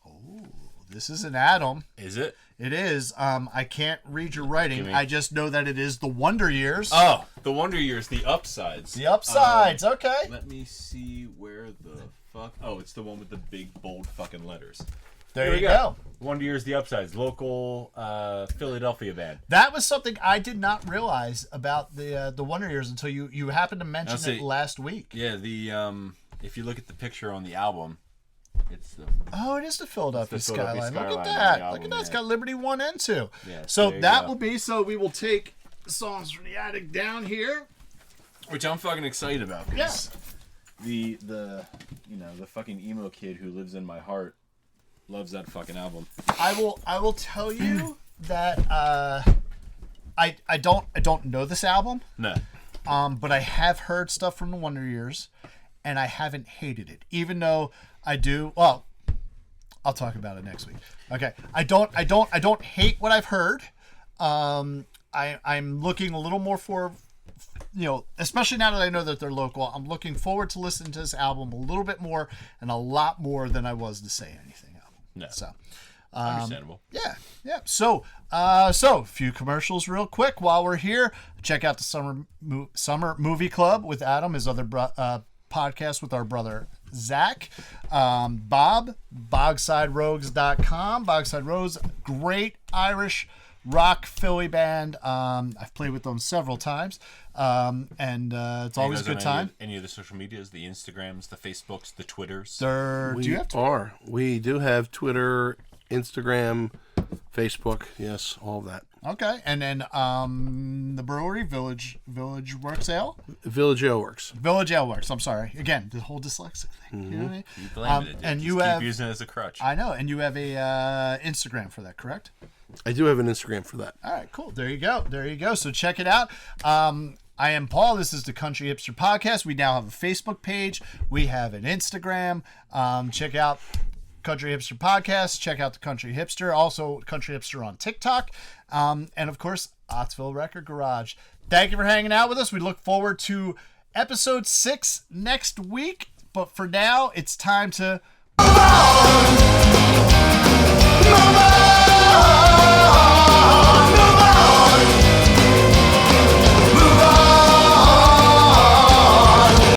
[SPEAKER 1] Oh, this is an Adam.
[SPEAKER 2] Is it?
[SPEAKER 1] It is. I can't read your writing.
[SPEAKER 2] me-
[SPEAKER 1] I just know that it is the Wonder Years.
[SPEAKER 2] Oh, The Wonder Years, The Upsides.
[SPEAKER 1] The Upsides. Okay.
[SPEAKER 2] Let me see where the fuck. Oh, it's the one with the big bold fucking letters.
[SPEAKER 1] There
[SPEAKER 2] Here
[SPEAKER 1] you
[SPEAKER 2] we
[SPEAKER 1] go.
[SPEAKER 2] Wonder Years, The Upsides, local Philadelphia band.
[SPEAKER 1] That was something I did not realize about the Wonder Years until you happened to mention
[SPEAKER 2] I'll see.
[SPEAKER 1] it last week.
[SPEAKER 2] Yeah, the if you look at the picture on the album, it's the
[SPEAKER 1] Oh, it is the Philadelphia
[SPEAKER 2] It's the Philadelphia
[SPEAKER 1] skyline. Look
[SPEAKER 2] skyline
[SPEAKER 1] at
[SPEAKER 2] on
[SPEAKER 1] that.
[SPEAKER 2] the
[SPEAKER 1] Look
[SPEAKER 2] album,
[SPEAKER 1] at that. It's
[SPEAKER 2] yeah.
[SPEAKER 1] got Liberty 1 and 2.
[SPEAKER 2] Yeah,
[SPEAKER 1] So
[SPEAKER 2] there you
[SPEAKER 1] that
[SPEAKER 2] go.
[SPEAKER 1] will be. So we will take Songs from the Attic down here.
[SPEAKER 2] which I'm fucking excited about.
[SPEAKER 1] Yeah.
[SPEAKER 2] 'Cause the the fucking emo kid who lives in my heart loves that fucking album.
[SPEAKER 1] I will tell you that I don't know this album,
[SPEAKER 2] No.
[SPEAKER 1] but I have heard stuff from the Wonder Years, and I haven't hated it, even though I do. Well, I'll talk about it next week. Okay, I don't hate what I've heard. I'm looking a little more for, especially now that I know that they're local. I'm looking forward to listening to this album a little bit more, and a lot more than I was to Say Anything album.
[SPEAKER 2] No.
[SPEAKER 1] So.
[SPEAKER 2] Understandable.
[SPEAKER 1] Yeah. So a few commercials real quick while we're here. Check out the Summer Movie Club with Adam, his other podcast with our brother Zach. Bob, BogsideRogues.com. Bogside Rogues, great Irish rock Philly band. I've played with them several times, and it's always a good time.
[SPEAKER 2] Any of the social medias, the Instagrams, the Facebooks, the Twitters?
[SPEAKER 1] Do you have Twitter?
[SPEAKER 3] We do have Twitter, Instagram, Facebook. Yes, all of that.
[SPEAKER 1] Okay, and then the brewery, Village Works Ale?
[SPEAKER 3] Village Ale Works.
[SPEAKER 1] Village Ale Works, I'm sorry. Again, the whole dyslexic thing. You know what I mean?
[SPEAKER 2] You blame it.
[SPEAKER 1] And
[SPEAKER 2] Just
[SPEAKER 1] you
[SPEAKER 2] keep
[SPEAKER 1] have...
[SPEAKER 2] using it as a crutch.
[SPEAKER 1] I know, and you have a Instagram for that, correct?
[SPEAKER 3] I do have an Instagram for that.
[SPEAKER 1] All right, cool. There you go. So check it out. I am Paul. This is the Country Hipster Podcast. We now have a Facebook page. We have an Instagram. Check out Country Hipster Podcast. Check out the Country Hipster. Also, Country Hipster on TikTok. And, of course, Ottsville Record Garage. Thank you for hanging out with us. We look forward to episode 6 next week. But for now, it's time to... Move on!